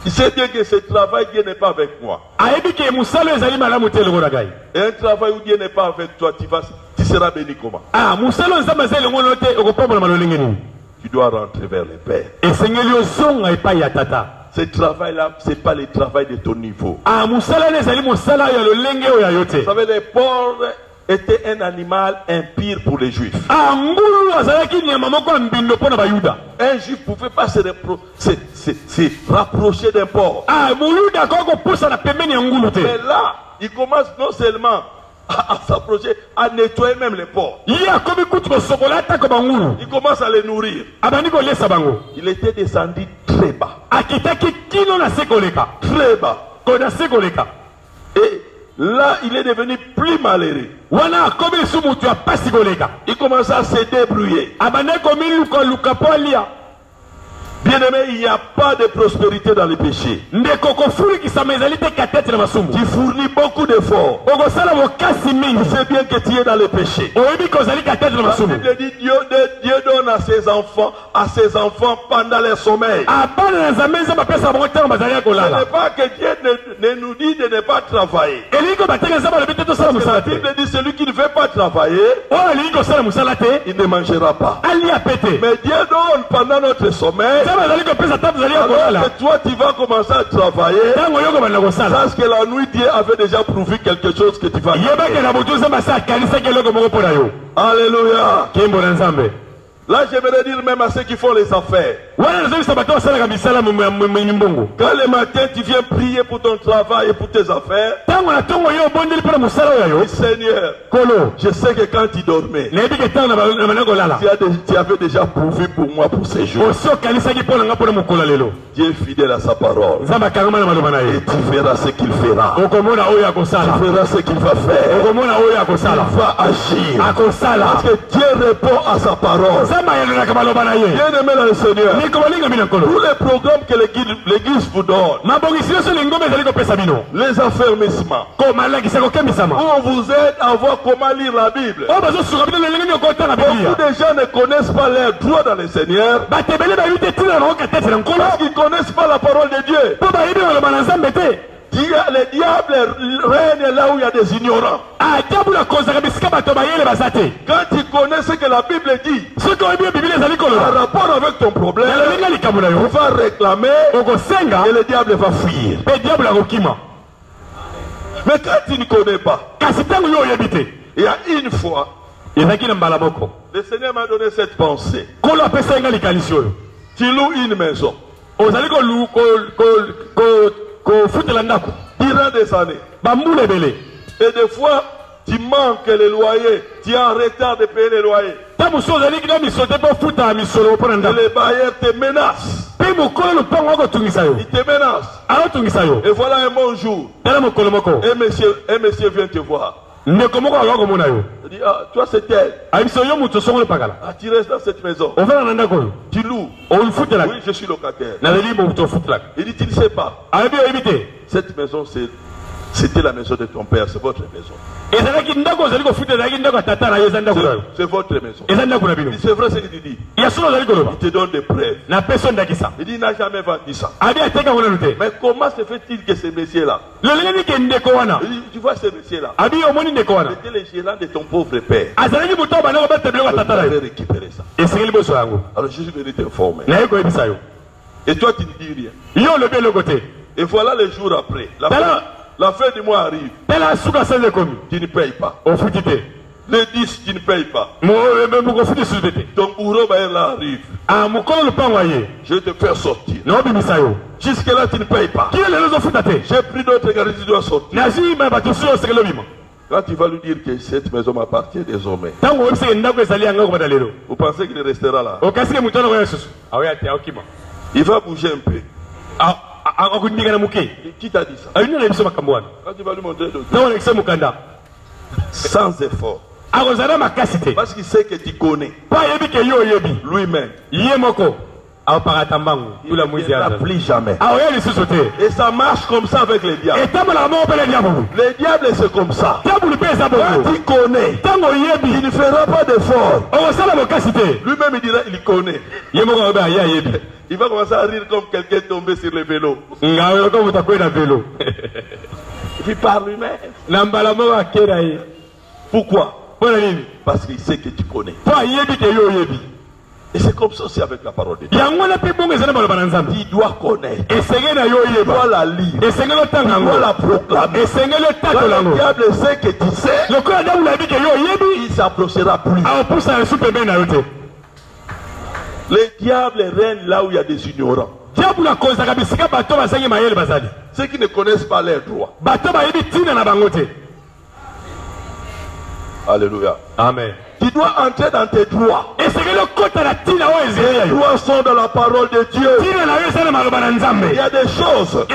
Il sait bien que ce travail, Dieu n'est pas avec moi. Et un travail où Dieu n'est pas avec toi, tu seras béni comment? Tu dois rentrer vers le Père. Ce travail-là, ce n'est pas le travail de ton niveau. Vous savez, les pauvres était un animal impur pour les Juifs. Un Juif ne pouvait pas se rapprocher d'un porc. Mais là, il commence non seulement à s'approcher, à nettoyer même les porcs. Il commence à les nourrir. Il était descendu très bas. Très bas. Et là, il est devenu plus malheureux. Il commence à se débrouiller. Bien aimé, il n'y a pas de prospérité dans le péché. Tu fournis beaucoup d'efforts. C'est bien que tu es dans le péché. La Bible dit Dieu donne à ses enfants pendant leur sommeil. Ce n'est pas que Dieu ne nous dit de ne pas travailler. La Bible dit celui qui ne veut pas travailler, il ne mangera pas. Mais Dieu donne pendant notre sommeil. Alors que toi tu vas commencer à travailler, parce que la nuit Dieu avait déjà prouvé quelque chose que tu vas faire. Alléluia. Là, j'aimerais dire même à ceux qui font les affaires. Quand le matin tu viens prier pour ton travail et pour tes affaires, Seigneur, je sais que quand tu dormais, tu avais déjà prouvé pour moi pour ces jours. Dieu est fidèle à sa parole. Et tu verras ce qu'il fera. Tu verras ce qu'il va faire. Il va agir. Parce que Dieu répond à sa parole. Bien aimé dans le Seigneur, tous les programmes que l'église vous donne, les affermissements, où on vous aide à voir comment lire la Bible. Beaucoup de gens ne connaissent pas leurs droits dans le Seigneur, parce qu'ils ne connaissent pas la parole de Dieu. Le diable règne là où il y a des ignorants. Quand tu connais ce que la Bible dit, en rapport avec ton problème, on va réclamer et le diable va fuir. Mais quand tu ne connais pas, il y a une fois, le Seigneur m'a donné cette pensée. Tu loues une maison. Durant des années. Et des fois, tu manques les loyers. Tu es en retard de payer les loyers. Et les bailleurs te menacent. Ils te menacent. Et voilà un bon jour. Un monsieur vient te voir. Il dit, ah, toi c'est elle. Ah, tu restes dans cette maison. Tu loues. Oui, je suis locataire. Il dit, tu ne sais pas. Cette maison, c'était la maison de ton père, c'est votre maison. C'est votre maison. C'est vrai ce que tu dis. Il te donne des preuves. Il dit, il n'a jamais vendu ça. Mais comment se fait-il que ce monsieur-là, tu vois ce monsieur-là, c'était le gérant de ton pauvre père. Il avait récupéré ça. Alors je suis venu t'informer. Et toi tu ne dis rien. Et voilà le jour après. La fin du mois arrive. Tu ne payes pas. Le 10, tu ne payes pas. Ton bourreau là arrive. Je vais te faire sortir. Jusque là, tu ne payes pas. J'ai pris d'autres gars, tu dois sortir. Quand tu vas lui dire que cette maison m'appartient désormais, vous pensez qu'il restera là? Il va bouger un peu. Qui t'a dit ça? Quand tu vas lui montrer le dos, sans effort, parce qu'il sait que tu connais lui-même, il ne plus jamais. Et ça marche comme ça avec les diables. Les diables c'est comme ça. Quand tu connais, il ne fera pas d'effort. Lui-même il dira il connaît. Il va commencer à rire comme quelqu'un tombé sur le vélo. Il parle lui-même. Pourquoi? Parce qu'il sait que tu connais. Et c'est comme ça aussi avec la parole de Dieu. Tu dois connaître. Tu dois la lire. Tu dois la proclamer. Quand le diable sait que tu sais, il s'approchera plus. Le diable règne là où il y a des ignorants. Ceux qui ne connaissent pas leurs droits. Alléluia. Amen. Tu dois entrer dans tes droits. Les droits sont dans la parole de Dieu. Il y a des choses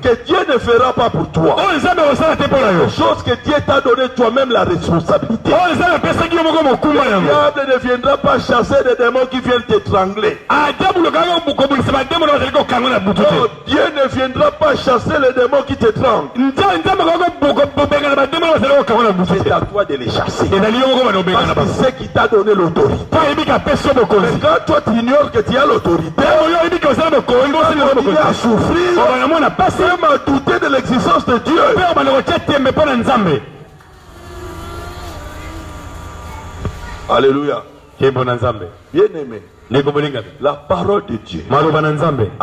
que Dieu ne fera pas pour toi. Des choses que Dieu t'a donné toi-même la responsabilité. Le diable ne viendra pas chasser des démons qui viennent t'étrangler. Oh, Dieu ne viendra pas chasser les démons qui t'étranglent. C'est à toi de les chasser. Parce que c'est qui t'a donné l'autorité. Mais quand toi tu ignores que tu as l'autorité, tu vas à souffrir, même à douter de l'existence de Dieu. Alléluia. Bien aimé, la parole de Dieu a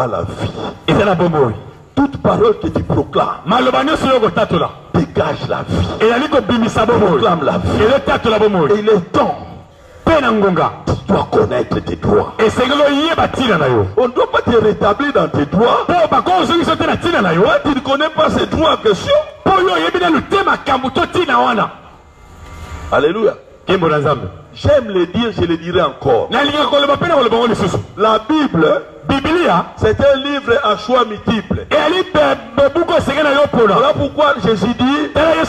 la vie. Toute parole que tu proclames dégage la vie. Proclame la vie. Et il est temps. Tu dois connaître tes droits. On ne doit pas te rétablir dans tes droits. Tu ne connais pas ces droits en question. Alléluia. J'aime le dire, je le dirai encore. La Bible, c'est un livre à choix multiples. Voilà pourquoi Jésus dit, il te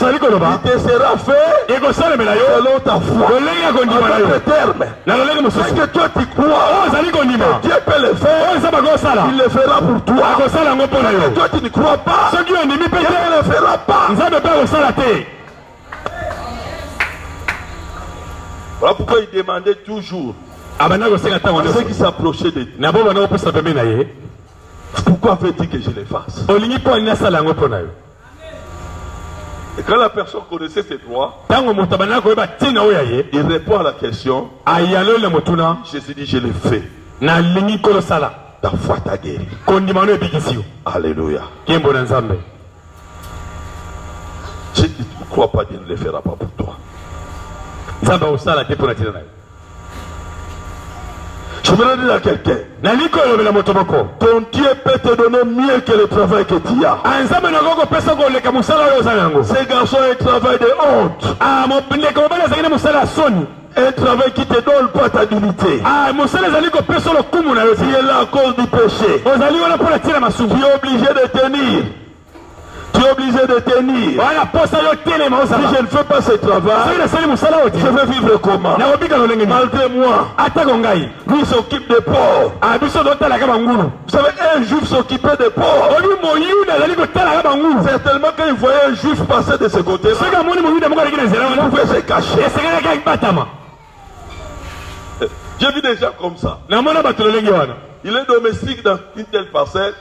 sera fait selon ta foi. En d'autres termes, ce que toi tu crois, Dieu peut le faire, il le fera pour toi. Et toi tu ne crois pas, Dieu ne le fera pas. Voilà pourquoi il demandait toujours à ceux qui s'approchaient de Dieu. Pourquoi veux-tu que je les fasse? Et quand la personne connaissait ses droits, il répond à la question. Jésus dit, je le fais. Ta foi t'a guéri. Alléluia. Si tu ne crois pas, Dieu ne le fera pas pour toi. Je me dire à quelqu'un, ton Dieu peut te donner mieux que le travail que tu as. Ces garçons ont un travail de honte. Un travail qui ne te donne pas ta dignité. Tu es là à cause du péché. Tu es obligé de tenir. Tu es obligé de tenir. Si je ne fais pas ce travail, je vais vivre comment? Malgré moi, lui s'occupe des pauvres. Vous savez, un juif s'occupait des pauvres. Certainement quand il voyait un juif passer de ce côté-là, il pouvait se cacher. J'ai vu des gens comme ça. Il est domestique dans une telle parcelle.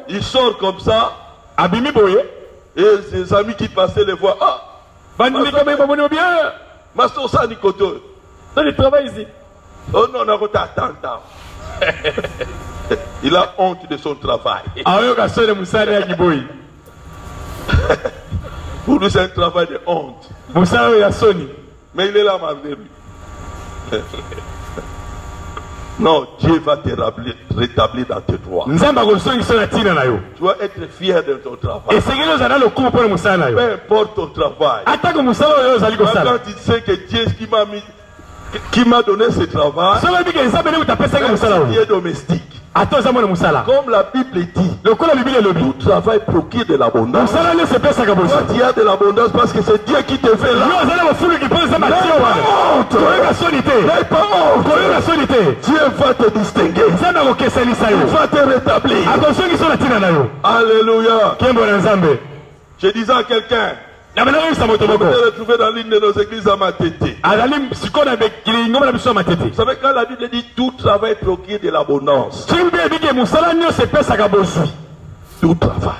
Il sort comme ça. Et ses amis qui passaient les voient. Ah, Master Sani Koto. Il travaille ici. Oh non, on a attends. Il a honte de son travail. Pour lui, c'est un travail de honte. Mais il est là malgré lui. Non, Dieu va te rétablir dans tes droits. Tu dois être fier de ton travail. Peu importe ton travail. Quand tu sais que Dieu qui m'a donné ce travail, tu es domestique. Comme la Bible dit, tout travail procure de l'abondance. Toi, tu as de l'abondance parce que c'est Dieu qui te fait là. N'aie pas honte. Dieu va te distinguer. Il va te rétablir. Alléluia. Je disais à quelqu'un, je me suis retrouvé dans l'une de nos églises à Matete. Vous savez, quand la Bible dit tout travail procure de l'abondance. Tout travail.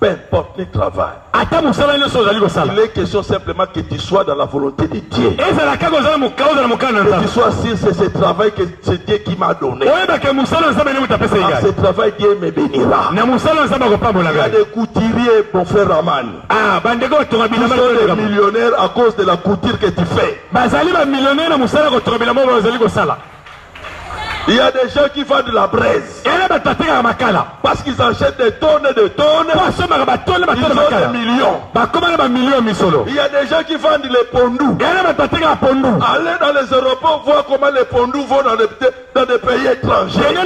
peu importe le travail. Il est question simplement que tu sois dans la volonté de Dieu. Que tu sois sûr c'est ce travail que c'est Dieu qui m'a donné. À ce travail, Dieu me bénira. Il y a des couturiers, mon frère Raman. Ils sont des millionnaires à cause de la couture que tu fais. Il y a des gens qui font de la braise. Parce qu'ils achètent des tonnes et des tonnes. Ils ont des millions. Il y a des gens qui vendent les pondous. Allez dans les aéroports voir comment les pondous vont dans des pays étrangers. Ils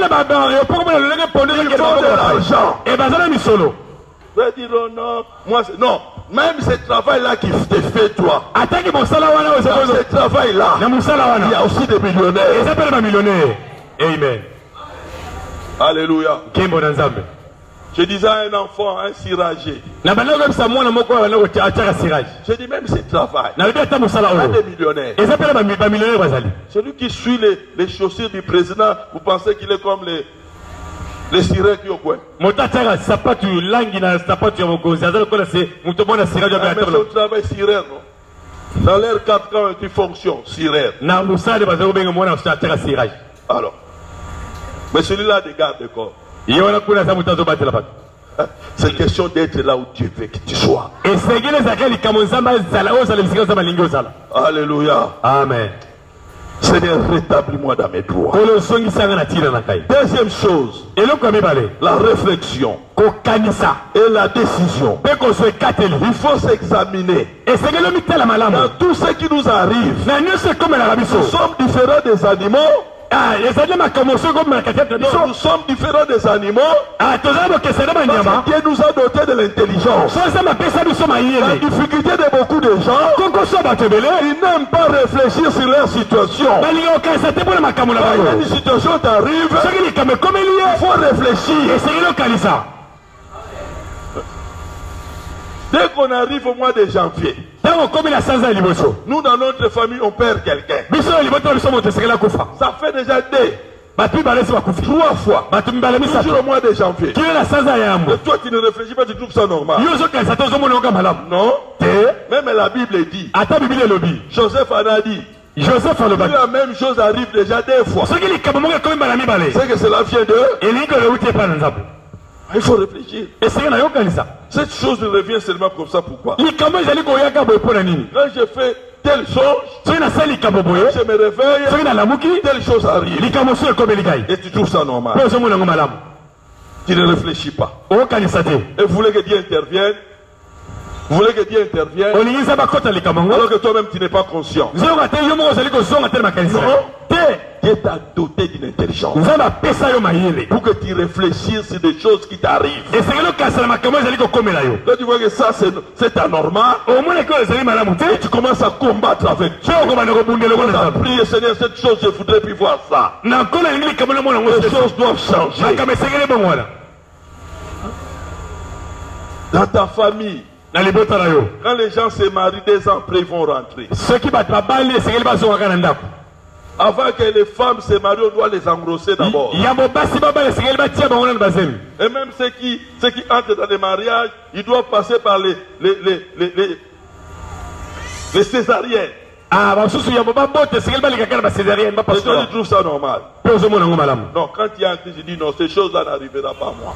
font de l'argent. Vous allez dire non, moi non. Même ce travail-là qui te fait toi. Dans ce travail-là, il y a aussi des millionnaires. Amen. Alléluia. Je disais à un enfant, un siragé. Je dis même ce travail. Il y a des millionnaires. Celui qui suit les chaussures du président, vous pensez qu'il est comme les sirènes qui ont quoi? Mais son travail sirène, non? Dans l'air 4 ans, tu fonctionnes, sirène. Alors, mais celui-là de garde de corps. C'est question d'être là où Dieu veut que tu sois. Alléluia. Amen. Seigneur, rétablis-moi dans mes droits. Deuxième chose, la réflexion et la décision. Il faut s'examiner. Dans tout ce qui nous arrive, nous sommes différents des animaux. Nous sommes différents des animaux. Parce que Dieu nous a dotés de l'intelligence. La difficulté de beaucoup de gens, ils n'aiment pas réfléchir sur leur situation. Quand une situation t'arrive, il faut réfléchir. Dès qu'on arrive au mois de janvier, nous dans notre famille on perd quelqu'un. Ça fait déjà 3 fois. Toujours au mois de janvier. Et toi tu ne réfléchis pas, tu trouves ça normal. Non. Même la Bible dit. Joseph a dit. La même chose arrive déjà 2 fois. C'est que cela vient de. Il faut réfléchir. Cette chose ne revient seulement comme ça. Pourquoi? Quand je fais telle chose, je me réveille, telle chose arrive. Et tu trouves ça normal. Tu ne réfléchis pas. Et vous voulez que Dieu intervienne. Vous voulez que Dieu intervienne alors que toi-même tu n'es pas conscient. Non. Dieu t'a doté d'une intelligence pour que tu réfléchisses sur des choses qui t'arrivent. Quand tu vois que ça c'est anormal, et tu commences à combattre avec Dieu. Tu commences à prier, Seigneur, cette chose je voudrais plus voir ça. Les choses doivent changer. Dans ta famille, quand les gens se marient, 2 ans après ils vont rentrer. Avant que les femmes se marient, on doit les engrosser d'abord. Et même ceux qui entrent dans les mariages, ils doivent passer par les césariennes. Est-ce que tu trouves ça normal? Non, quand il y a un Christ, il dit non, ces choses-là n'arriveront pas à moi.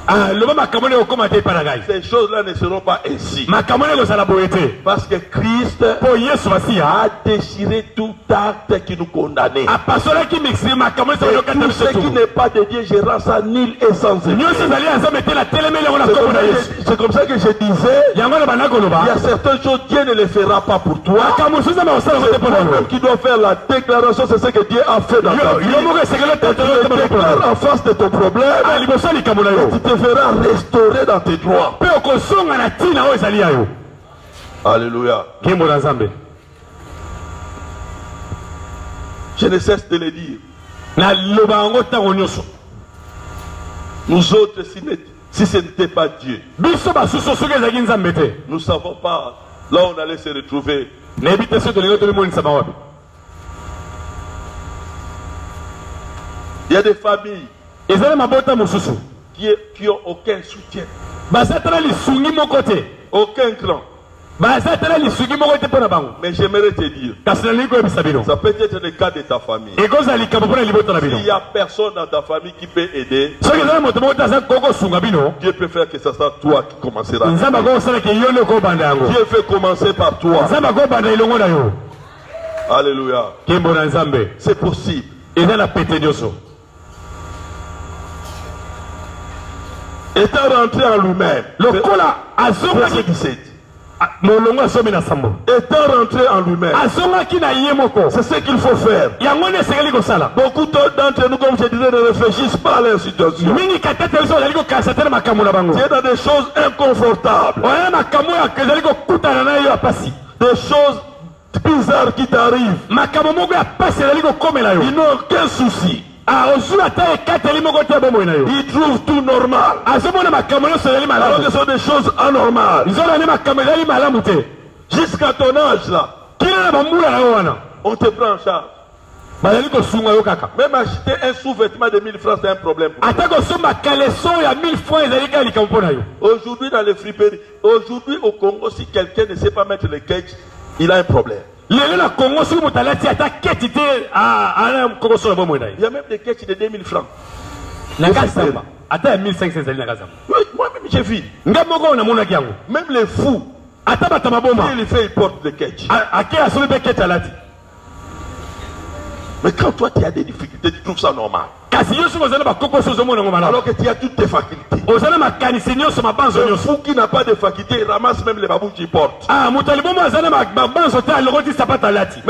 Ces choses-là ne seront pas ainsi. Parce que Christ a déchiré tout acte qui nous condamnait. Tout ce qui n'est pas de Dieu, je rends ça nul et sans effet. C'est comme ça que je disais, il y a certaines choses, Dieu ne les fera pas pour toi. C'est toi-même qui dois faire la déclaration, c'est ce que Dieu a fait dans ta vie. Tu te déclares en face de ton problème, tu te feras restaurer dans tes droits. Alléluia. Je ne cesse de le dire. Nous autres, si ce n'était pas Dieu, nous ne savons pas là où on allait se retrouver. Il y a des familles qui n'ont aucun soutien. Bazatala lisungi mon côté. Aucun clan. Bazatala lisungi mon côté pour la banque. Mais j'aimerais te dire, ça peut être le cas de ta famille. S'il n'y a personne dans ta famille qui peut aider, Dieu peut faire que ce soit toi qui commencera. Dieu fait commencer par toi. Alléluia. C'est possible. Étant rentré en lui-même, verset 17. Étant rentré en lui-même, c'est ce qu'il faut faire. Beaucoup d'entre nous, comme je disais, ne réfléchissent pas à leur situation. C'est dans des choses inconfortables, des choses bizarres qui t'arrivent. Ils n'ont aucun souci. Ils trouvent tout normal. Alors que ce sont des choses anormales. Jusqu'à ton âge là, on te prend en charge. Même acheter un sous-vêtement de 1000 francs, c'est un problème pour aujourd'hui dans les friperies, aujourd'hui au Congo, si quelqu'un ne sait pas mettre le cage, il a un problème. Il y a même des cages de 2000 francs. Oui, moi-même j'ai vu. Même les fous, il fait, il porte des cages. Mais quand toi tu as des difficultés, tu trouves ça normal. Alors que tu as toutes tes facultés. Le fou qui n'a pas de facultés, il ramasse même les babouches qu'il porte. Mais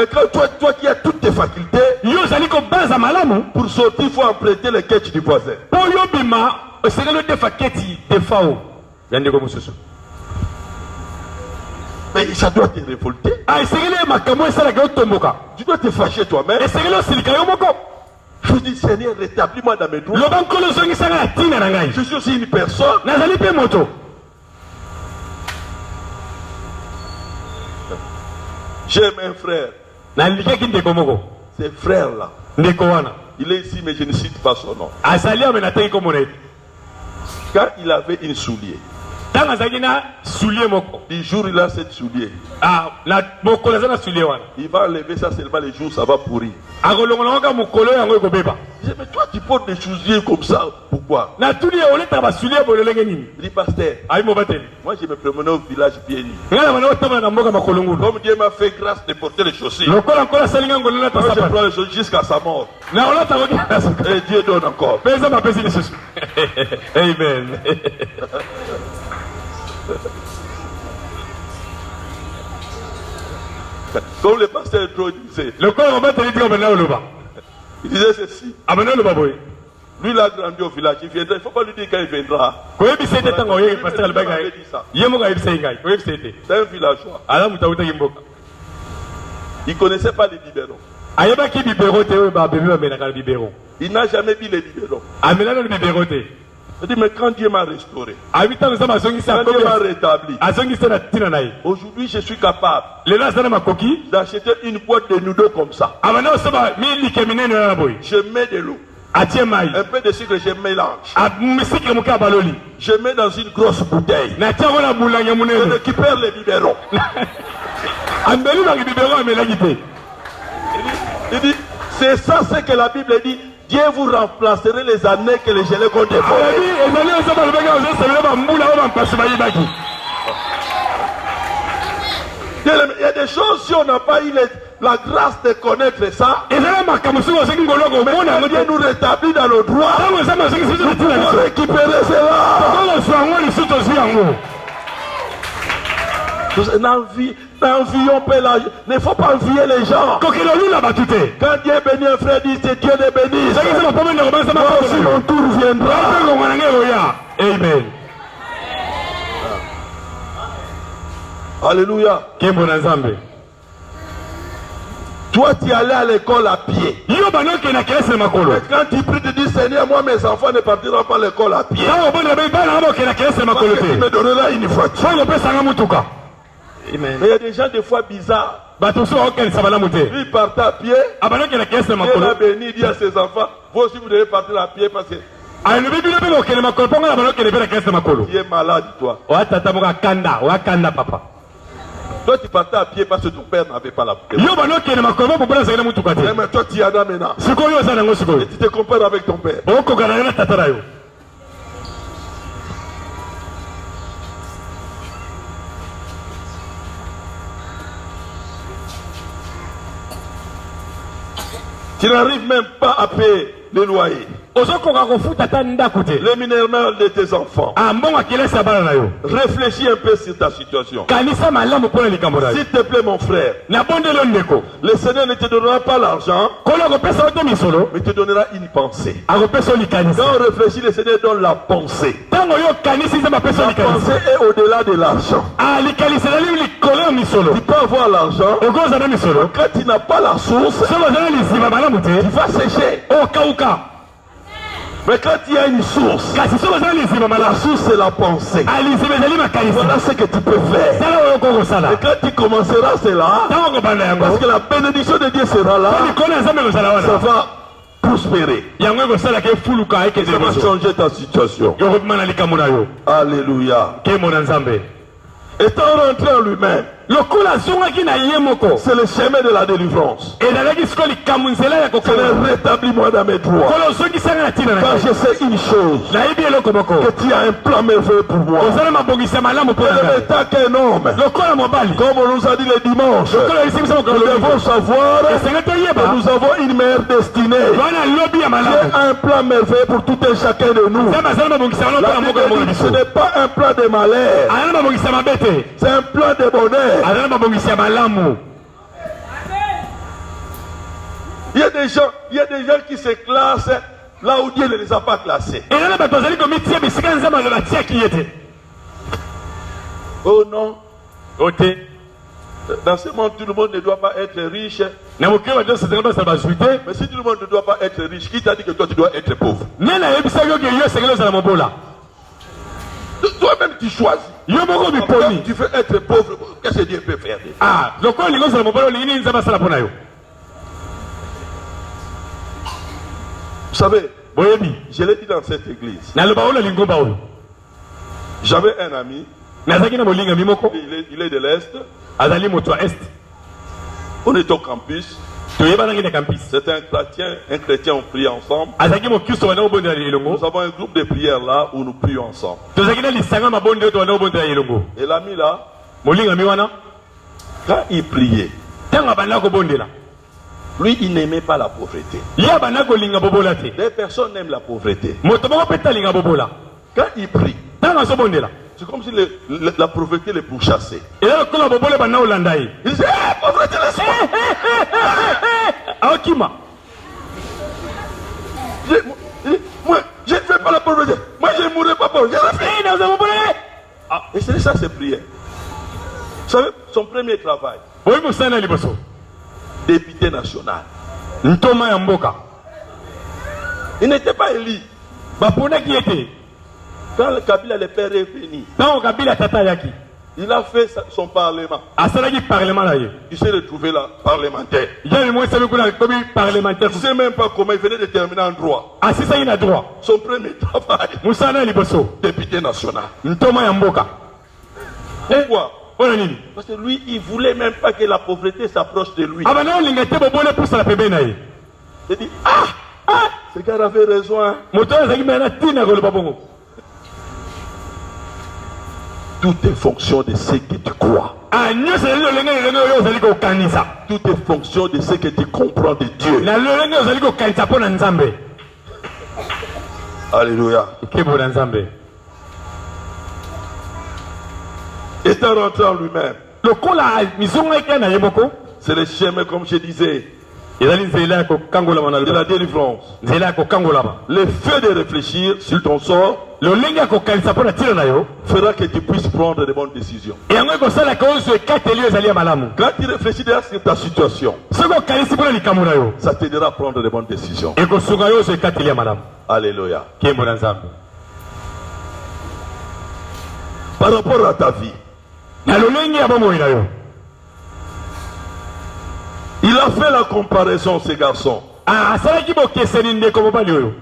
quand toi qui as toutes tes facultés, pour sortir, il faut emprunter le catch du voisin. Mais ça doit te révolter. Tu dois te fâcher toi-même. Je dis, Seigneur, rétablis-moi dans mes droits. Je suis aussi une personne. J'aime un frère. Ce frère-là, il est ici, mais je ne cite pas son nom. Quand il avait une soulier, du jour il a cette soulier, il va enlever ça seulement les jours, ça va pourrir. Mais toi tu portes des souliers comme ça, pourquoi? Il dit, pasteur, moi je me promenais au village pieds nus. Comme Dieu m'a fait grâce de porter les chaussures, moi je prends les chaussures jusqu'à sa mort. Et Dieu donne encore. Amen. Comme le pasteur Dro disait, il disait ceci. Lui il a grandi au village, il viendra, il ne faut pas lui dire quand il viendra. C'est un villageois. Il ne connaissait pas les biberons. Il n'a jamais vu les biberons. Il dit, mais quand Dieu m'a restauré, quand Dieu m'a rétabli, aujourd'hui je suis capable d'acheter une boîte de noodles comme ça. Je mets de l'eau, un peu de sucre, je mélange. Je mets dans une grosse bouteille. Je récupère les biberons. Il dit, c'est ça ce que la Bible dit. Dieu vous remplacerez les années que les gelées ont dévorées. Il y a des choses, si on n'a pas eu la grâce de connaître ça, mais Dieu nous rétablit dans nos droits. Nous pouvons récupérer cela. N'envions pas la... Il ne faut pas envier les gens. Quand Dieu bénit un frère, dit c'est Dieu le bénisse. Moi aussi mon tour viendra. Amen. Alléluia. Toi tu es allé à l'école à pied. Mais quand tu pries, tu dis Seigneur, moi mes enfants ne partiront pas à l'école à pied. Parce que tu me donneras une voiture. Mais il y a des gens des fois bizarres. Lui il part à pied. Il a béni, il dit à ses enfants, vous aussi vous devez partir à pied parce que Tu es malade, toi. Toi, tu partais à pied parce que ton père n'avait pas la paix. Mais toi, tu y as maintenant. Et tu te compares avec ton père. Tu n'arrives même pas à payer les loyers. Les minéraux de tes enfants. Réfléchis un peu sur ta situation. S'il te plaît, mon frère. Le Seigneur ne te donnera pas l'argent, mais te donnera une pensée. Quand on réfléchit, le Seigneur donne la pensée. La pensée est au-delà de l'argent. Tu peux avoir l'argent. Quand tu n'as pas la source, tu vas sécher. Mais quand il y a une source, la source c'est la pensée. Voilà ce que tu peux faire. Et quand tu commenceras cela, parce que la bénédiction de Dieu sera là, ça va prospérer. Ça va changer ta situation. Alléluia. Étant rentré en lui-même, c'est le chemin de la délivrance. C'est le rétablissement de mes droits. Car je sais une chose, que tu as un plan merveilleux pour moi. Et tant qu'un homme, comme on nous a dit le dimanche, nous devons savoir que nous avons une meilleure destinée. Il y a un plan merveilleux pour tout et chacun de nous. Ce n'est pas un plan de malheur, c'est un plan de bonheur. Il y a des gens qui se classent là où Dieu ne les a pas classés. Oh non. Dans ce monde, tout le monde ne doit pas être riche. Mais si tout le monde ne doit pas être riche, qui t'a dit que toi tu dois être pauvre? Toi-même tu choisis. Tu veux être pauvre, qu'est-ce que Dieu peut faire? Vous savez, je l'ai dit dans cette église. J'avais un ami, il est de l'Est. On est au campus. C'est un chrétien, on prie ensemble. Nous avons un groupe de prières là où nous prions ensemble. Et l'ami là, quand il priait, lui il n'aimait pas la pauvreté. Les personnes aiment la pauvreté. Quand il prie, c'est comme si la pauvreté les pourchassait. Il disait, pauvreté, laisse-moi. Moi, je ne fais pas la pauvreté. Moi, je ne mourrai pas pauvre. Et c'est ça, ses prières. Vous savez, son premier travail, député national. Il n'était pas élu. Quand le Kabila le père est venu, il a fait son parlement. Il s'est retrouvé là, parlementaire. Il ne sait même pas comment il venait de terminer en droit. Son premier travail, député national. Pourquoi? Parce que lui, il ne voulait même pas que la pauvreté s'approche de lui. Il dit, ce gars avait raison. Hein? Tout est fonction de ce que tu crois. Tout est fonction de ce que tu comprends de Dieu. Alléluia. Étant rentré en lui-même, c'est le chemin, comme je disais, de la délivrance. Le fait de réfléchir sur ton sort fera que tu puisses prendre de bonnes décisions. Quand tu réfléchis sur ta situation, ça t'aidera à prendre de bonnes décisions. Alléluia. Par rapport à ta vie, il a fait la comparaison, ces garçons.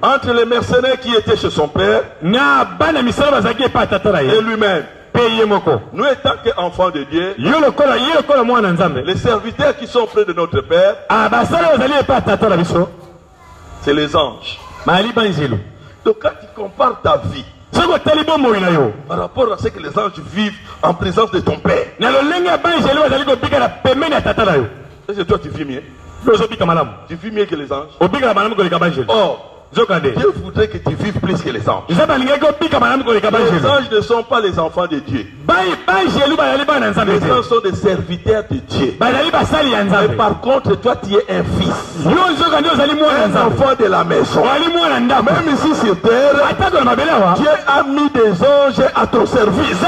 Entre les mercenaires qui étaient chez son père et lui-même. Nous étant qu'enfants de Dieu, les serviteurs qui sont près de notre Père, c'est les anges. Donc quand tu compares ta vie par rapport à ce que les anges vivent en présence de ton Père, est-ce que toi tu vis mieux? Tu vis mieux que les anges? Or, Dieu voudrait que tu vives plus que les anges. Les anges ne sont pas les enfants de Dieu. Les anges sont des serviteurs de Dieu. Mais par contre, toi tu es un fils, un enfant de la maison. Même ici sur terre, Dieu a mis des anges à ton service.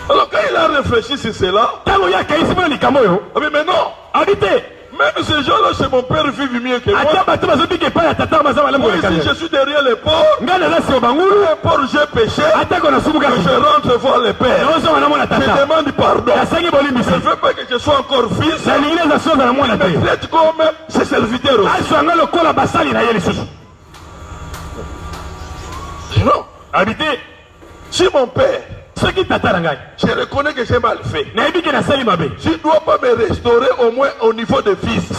Alors quand il a réfléchi sur cela, mais non, même ces gens-là chez mon père vivent mieux que moi. Moi ici je suis derrière les porcs. Les porcs j'ai péché. Je rentre voir le père. Je demande pardon. Je ne veux pas que je sois encore fils. Je me traite comme ses serviteurs aussi. Non. Si mon père, je reconnais que j'ai mal fait, tu ne dois pas me restaurer au moins au niveau de fils.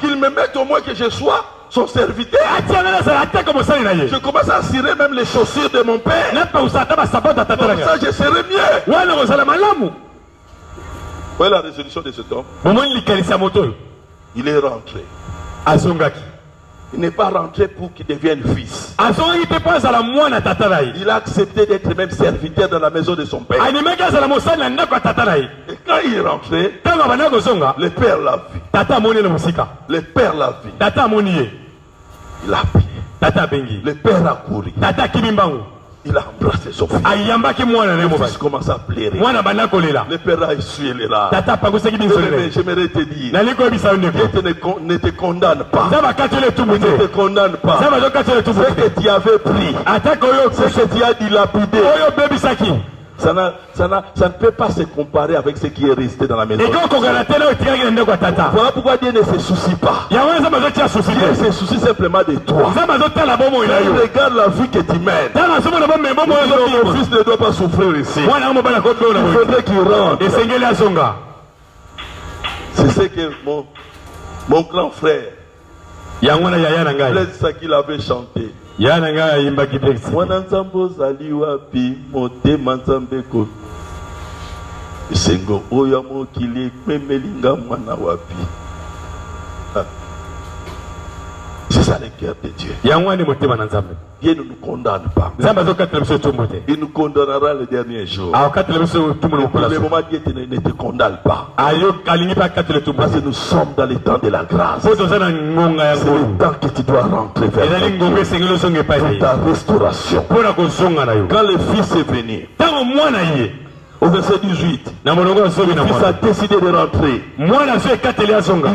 Qu'il me mette au moins que je sois son serviteur. Je commence à cirer même les chaussures de mon père. Comme ça je serai mieux. Voilà la résolution de cet homme. Il est rentré. Il n'est pas rentré pour qu'il devienne fils. Il a accepté d'être même serviteur dans la maison de son père. Et quand il est rentré, le père l'a vu. Le père l'a vu. Il a appelé. Le père a couru. Il a embrassé son fils. Le fils commence à pleurer. Le père a essuyé les larmes. J'aimerais te dire, Dieu ne te condamne pas. Ne te condamne pas. Ce que tu avais pris, ce que tu as dilapidé, ça ne peut pas se comparer avec ce qui est resté dans la maison. Voilà pourquoi Dieu ne se soucie pas. Dieu se soucie simplement de toi. Il regarde la vie que tu mènes. Mon fils ne doit pas souffrir ici. Il faudrait qu'il rentre. C'est ce que mon grand frère Blaise Sakil avait chanté. Mwana nzambe ozali wapi motema nzambe ko esengo oyo ya mokili ekpemelinga mwana wapi. C'est ça le cœur de Dieu. Dieu ne nous condamne pas. Il nous condamnera le dernier jour. Pour le moment, Dieu ne te condamne pas. Parce que nous sommes dans le temps de la grâce. C'est le temps que tu dois rentrer vers ta restauration. Quand le Fils est venu, au verset 18, le fils a décidé de rentrer. Il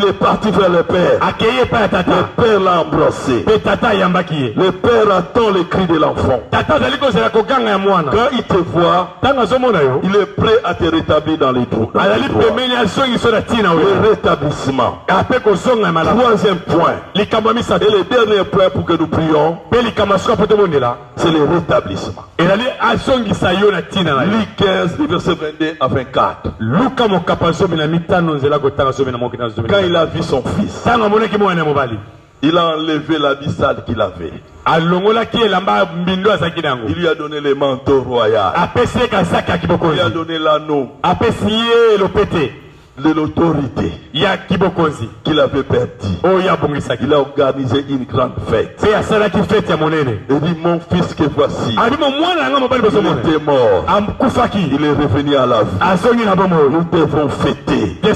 est parti vers le père. Le père l'a embrassé. Le père attend le cri de l'enfant. Quand il te voit, il est prêt à te rétablir dans les droits. Le rétablissement. Troisième point. Et le dernier point pour que nous prions, c'est le rétablissement. Luc 15, verset 22 à 24. Quand il a vu son fils, il a enlevé l'habit sale qu'il avait. Il lui a donné le manteau royal. Il lui a donné l'anneau de l'autorité qu'il avait perdu. Il a organisé une grande fête. Il dit, mon fils que voici, il était mort, il est revenu à la vie. Nous devons fêter. Dieu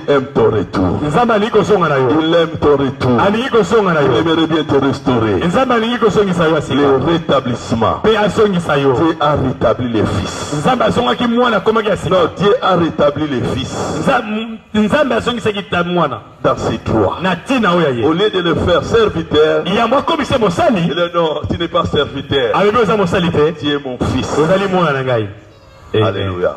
aime ton retour. Il aime ton retour. Il aimerait bien te restaurer. Le rétablissement. Dieu a rétabli les fils. Non, Dieu a rétabli les fils dans ses droits. Au lieu de le faire serviteur, il dit non, tu n'es pas serviteur, tu es mon fils. Alléluia.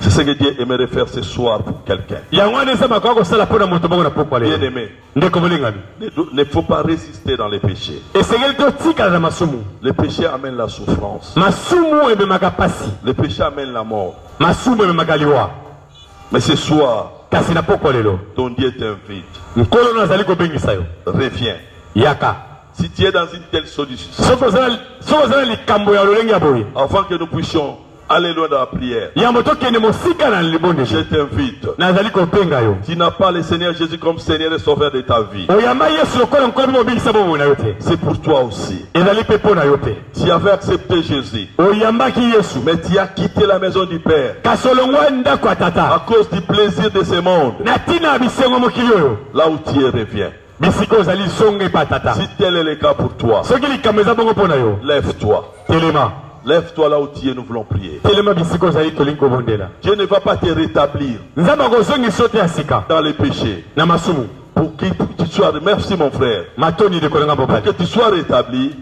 C'est ce que Dieu aimerait faire ce soir pour quelqu'un. Bien-aimé, il ne faut pas résister dans les péchés. Les péchés amènent la souffrance. Les péchés amènent la mort. Mais ce soir, ton Dieu t'invite. Reviens. Si tu es dans une telle solution, avant que nous puissions aller loin dans la prière, je t'invite. Tu n'as pas le Seigneur Jésus comme Seigneur et Sauveur de ta vie. C'est pour toi aussi. Tu avais accepté Jésus, mais tu as quitté la maison du Père à cause du plaisir de ce monde. Là où tu es, reviens. Si tel est le cas pour toi, lève-toi. Lève-toi là où tu es, nous voulons prier. Dieu ne va pas te rétablir dans les péchés. Pour que tu sois, merci mon frère, pour que tu sois rétabli.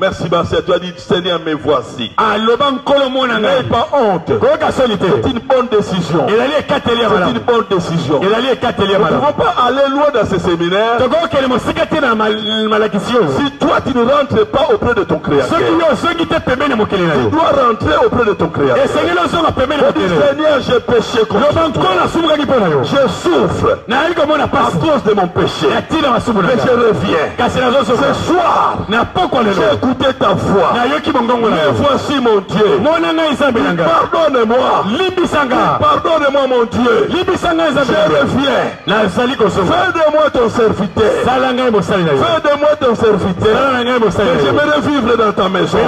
Merci ma sœur, tu as dit Seigneur me voici. N'aie pas honte. C'est une bonne décision. C'est une bonne décision. Nous ne pouvons pas aller loin dans ce séminaire si toi tu ne rentres pas auprès de ton Créateur. Tu dois rentrer auprès de ton Créateur. Seigneur, j'ai péché contre toi. Je souffre à cause de mon péché. Mais je reviens. Ce soir, j'ai écouté ta voix. Mais voici mon Dieu. Pardonne-moi. Pardonne-moi mon Dieu. Je reviens. Fais de moi ton serviteur. Fais de moi ton serviteur. J'aimerais vivre dans ta maison.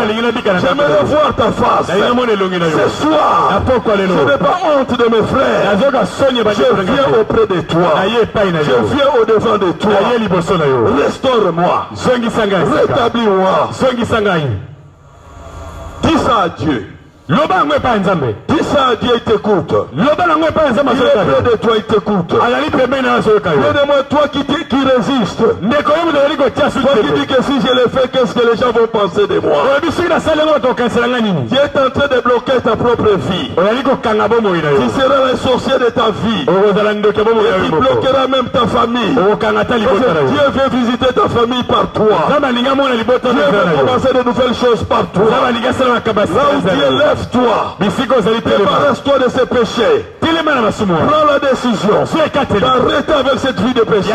J'aimerais voir ta face. Ce soir, je n'ai pas honte de mes frères. Je viens auprès de toi. Je viens au-devant de toi. Restaure-moi. Rétablis-moi. Dis ça à Dieu. Dis ça à Dieu, il t'écoute. Il est près de toi, il t'écoute. Aide-moi, toi qui résistes. Toi qui dis que si je le fais, qu'est-ce que les gens vont penser de moi? Tu es en train de bloquer ta propre vie. Tu seras le sorcier de ta vie. Et tu bloqueras même ta famille. Dieu veut visiter ta famille par toi. Dieu veut commencer de nouvelles choses par toi. Là où Dieu lève-toi. Débarrasse-toi de ces péchés. Prends la décision d'arrêter avec cette vie de péché.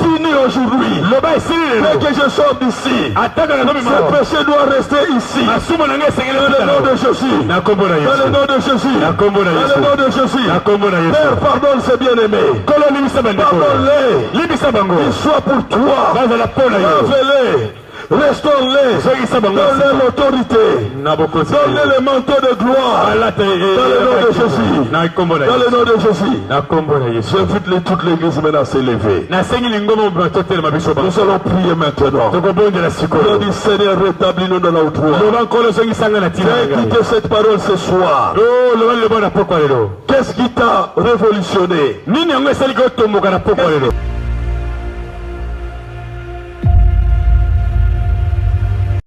Fini aujourd'hui. Dès que je sors d'ici, ce péché doit rester ici. Dans le nom de Jésus. Dans le nom de Jésus. Dans le nom de Jésus. Père, pardonne ces bien-aimés. Pardonne-les. Qu'ils soient pour toi. Lave-les. Restaure-les. Donne-les l'autorité. Donne-les le manteau de gloire. Dans le nom de Jésus. Dans le nom de Jésus. J'invite toute l'église maintenant à s'élever. Nous allons prier maintenant. Nous dit Seigneur, rétablis-nous dans la droite. Fais écouter cette parole ce soir. Qu'est-ce qui t'a révolutionné?